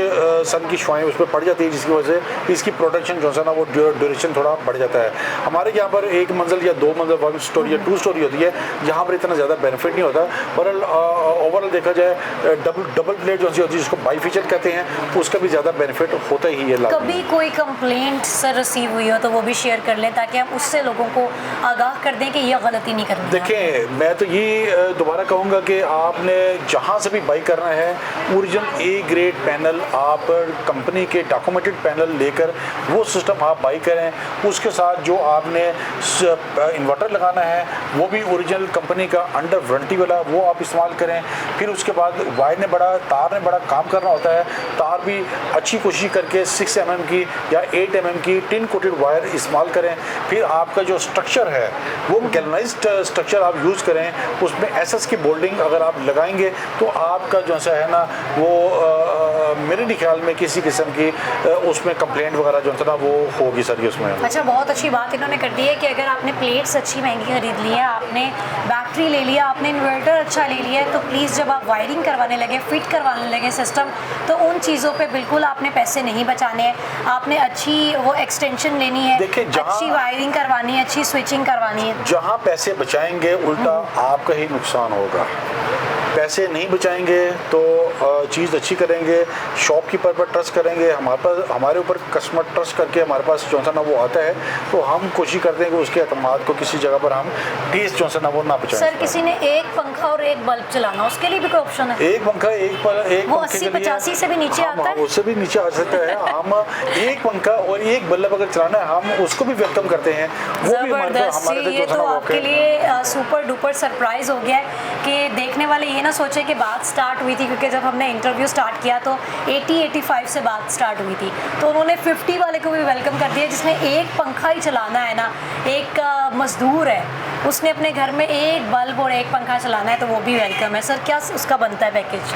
सन की शुआएं उस पर पड़ जाती है, जिसकी वजह से इसकी प्रोडक्शन जो है ना वो ड्यूरेशन थोड़ा बढ़ जाता है। हमारे यहाँ पर एक मंजिल या दो मंजिल 1 स्टोरी या 2 स्टोरी होती है, यहाँ पर इतना ज़्यादा बेनिफिट नहीं होता। बहरहाल ओवरऑल देखा जाए डबल प्लेट जो होती है जिसको बाई फीचर कहते हैं, उसका भी ज़्यादा बेनिफिट होता ही है। कभी कोई कंप्लेंट सर रिसीव हुई हो तो वो भी शेयर कर लें ताकि हम उससे लोगों को आगाह कर दें कि ये गलती नहीं करनी। देखिए मैं तो ये दोबारा कहूँगा कि आपने जहाँ से भी बाई करना है ओरिजिनल ए ग्रेड पैनल आप कंपनी के डॉक्यूमेंटेड पैनल लेकर वो सिस्टम आप बाई करें। उसके साथ जो आपने इन्वर्टर लगाना है वो भी ओरिजिनल कंपनी का अंडर वारंटी वाला वो आप इस्तेमाल करें। फिर उसके बाद वायर ने बड़ा तार ने बड़ा काम करना होता है, तार भी अच्छी कोशिश करके 6 mm की या 8 mm की टिन कोटेड वायर इस्तेमाल करें। फिर आपका जो स्ट्रक्चर है वो गैल्वनाइज्ड स्ट्रक्चर आप यूज़ करें, उसमें SS की बोल्डिंग अगर आप लगाएंगे तो आपका जो है ना वो मेरे ख्याल में किसी किस्म की उसमें कंप्लेंट वगैरह जो है ना वो होगी सर उसमें। अच्छा, बहुत अच्छी बात इन्होंने कर दी है कि अगर आपने प्लेट्स अच्छी महंगी खरीद ली है, आपने बैटरी ले लिया, आपने इन्वर्टर अच्छा ले लिया है, तो प्लीज़ जब आप वायरिंग करवाने लगे, फिट करवाने लगे सिस्टम, तो उन चीज़ों पे बिल्कुल आपने पैसे नहीं बचाने हैं। आपने अच्छी वो एक्सटेंशन लेनी है, अच्छी वायरिंग करवानी है, अच्छी स्विचिंग करवानी है। जहाँ पैसे बचाएंगे उल्टा आपका ही नुकसान होगा। पैसे नहीं बचाएंगे तो चीज़ अच्छी करेंगे, शॉपकीपर पर ट्रस्ट करेंगे, हमारे ऊपर कस्टमर ट्रस्ट करके हमारे पास जो है ना वो आता है, तो हम कोशिश करते हैं कि उसके अतमाद को किसी जगह पर हम डीस जो है ना वो ना बचाएं। सर किसी ने एक पंखा और एक बल्ब चलाना, उसके लिए भी कोई ऑप्शन है? एक पंखा एक वो 80-85 से भी नीचे आता है? उससे भी नीचे आ सकता है। हम एक पंखा और एक बल्ब अगर चलाना है हम उसको भी वेलकम करते हैं। वो भी हमारे ये तो आपके लिए सुपर डुपर सरप्राइज हो गया है कि देखने वाले ये ना सोचे कि बात स्टार्ट हुई थी, क्योंकि जब हमने इंटरव्यू स्टार्ट किया तो 80-85 से बात स्टार्ट हुई थी, तो उन्होंने 50 वाले को भी वेलकम कर दिया जिसने एक पंखा ही चलाना है ना, एक मजदूर है उसने अपने घर में एक बल्ब और एक पंखा चलाना है, तो वो भी वेलकम है। सर क्या उसका बनता है पैकेज?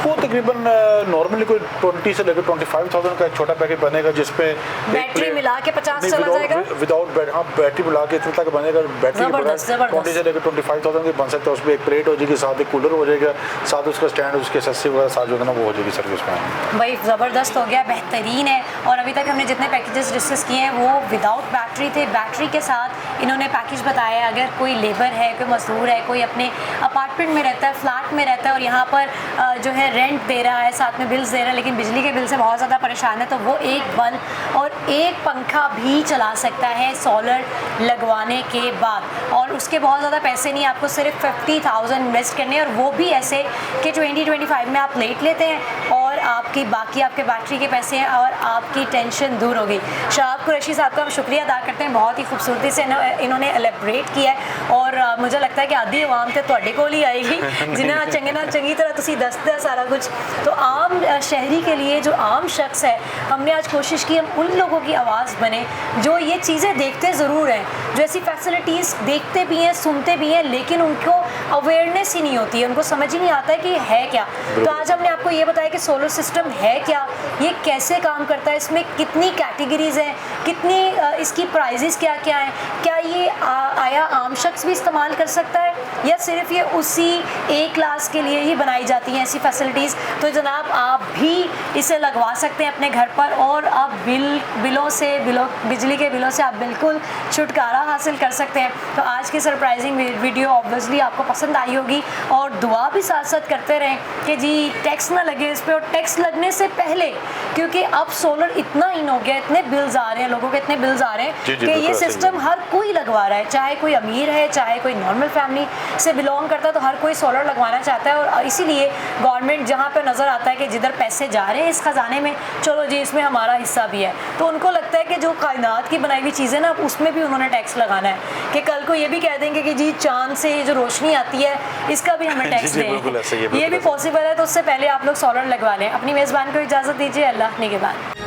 वो तकरीबन नॉर्मली कोई 20 से लेकर 25,000 का एक छोटा पैकेज बनेगा जिसमें बैटरी मिला के 50 चला जाएगा। विदाउट बैटरी मिला के इतना तक बनेगा। बैटरी 20 से लेकर 25,000 के बन सकता है। उसमें एक प्लेट हो जाएगी, साथ एक कूलर हो जाएगा, साथ उसका स्टैंड, उसके सस्सी वगैरह साथ जो है ना वो हो जाएगी सर्विस में। भाई ज़बरदस्त हो गया, बेहतरीन है। और अभी तक हमने जितने पैकेजेस डिस्कस किए हैं वो विदाउट बैटरी थे, बैटरी के साथ इन्होंने पैकेज बताया है। अगर कोई लेबर है, कोई मजदूर है, कोई अपने अपार्टमेंट में रहता है, फ्लैट में रहता है और यहाँ पर जो है रेंट दे रहा है, साथ में बिल्स दे रहा है, लेकिन बिजली के बिल से बहुत ज़्यादा परेशान है, तो वो एक बल्ब और एक पंखा भी चला सकता है सोलर लगवाने के बाद। और उसके बहुत ज़्यादा पैसे नहीं, आपको सिर्फ 50,000 इन्वेस्ट करने हैं, और वो भी ऐसे कि 2025 में आप लेट लेते हैं और आपकी बाकी आपके बैटरी के पैसे हैं और आपकी टेंशन दूर होगी। शाहब कुरैशी साहब का हम शुक्रिया अदा करते हैं, बहुत ही खूबसूरती से इन्होंने एलेबरेट किया है। और मुझे लगता है कि आधी आवाम तो ਤੁਹਾਡੇ ਕੋਲ ही आएगी जिन्हें चंगी तरह तुसी दसदा सारा कुछ। तो आम शहरी के लिए, जो आम शख्स है, हमने आज कोशिश की हम उन लोगों की आवाज़ बने जो ये चीज़ें देखते ज़रूर हैं, जो ऐसी फैसिलिटीज़ देखते भी हैं, सुनते भी हैं, लेकिन उनको अवेयरनेस ही नहीं होती है, उनको समझ ही नहीं आता है कि है क्या। तो आज हमने आपको ये बताया कि सोलर सिस्टम है क्या, ये कैसे काम करता है, इसमें कितनी कैटेगरीज हैं, कितनी इसकी प्राइजेस क्या क्या हैं, क्या ये आया आम शख्स भी इस्तेमाल कर सकता है या सिर्फ ये उसी एक क्लास के लिए ही बनाई जाती हैं ऐसी फैसिलिटीज़। तो जनाब आप भी इसे लगवा सकते हैं अपने घर पर और आप बिजली के बिलों से आप बिल्कुल छुटकारा हासिल कर सकते हैं। तो आज की सरप्राइजिंग वीडियो ऑब्वियसली आपको पसंद आई होगी और दुआ भी साथ साथ करते रहें कि जी टैक्स ना लगे इस पर, और टैक्स लगने से पहले, क्योंकि अब सोलर इतना इन हो गया, इतने बिल्स आ रहे हैं, लोगों के इतने बिल्स आ रहे हैं कि ये सिस्टम हर कोई लगवा रहा है, चाहे कोई अमीर है, चाहे कोई नॉर्मल फैमिली से बिलोंग करता है, तो हर कोई सोलर लगवाना चाहता है। और इसीलिए गवर्नमेंट जहाँ पर नज़र आता है कि जिधर पैसे जा रहे हैं इस खजाने में, चलो जी इसमें हमारा हिस्सा भी है, तो उनको लगता है कि जो कायनात की बनाई हुई चीज़ें ना, उसमें भी उन्होंने टैक्स लगाना है कि कल को ये भी कह देंगे कि जी चांद से जो रोशनी आती है इसका भी हमें टैक्स दें। ये भी पॉसिबल है, तो उससे पहले आप लोग सोलर लगवा लें। अपनी मेज़बान को इजाज़त दीजिए। अल्लाह निगहबान।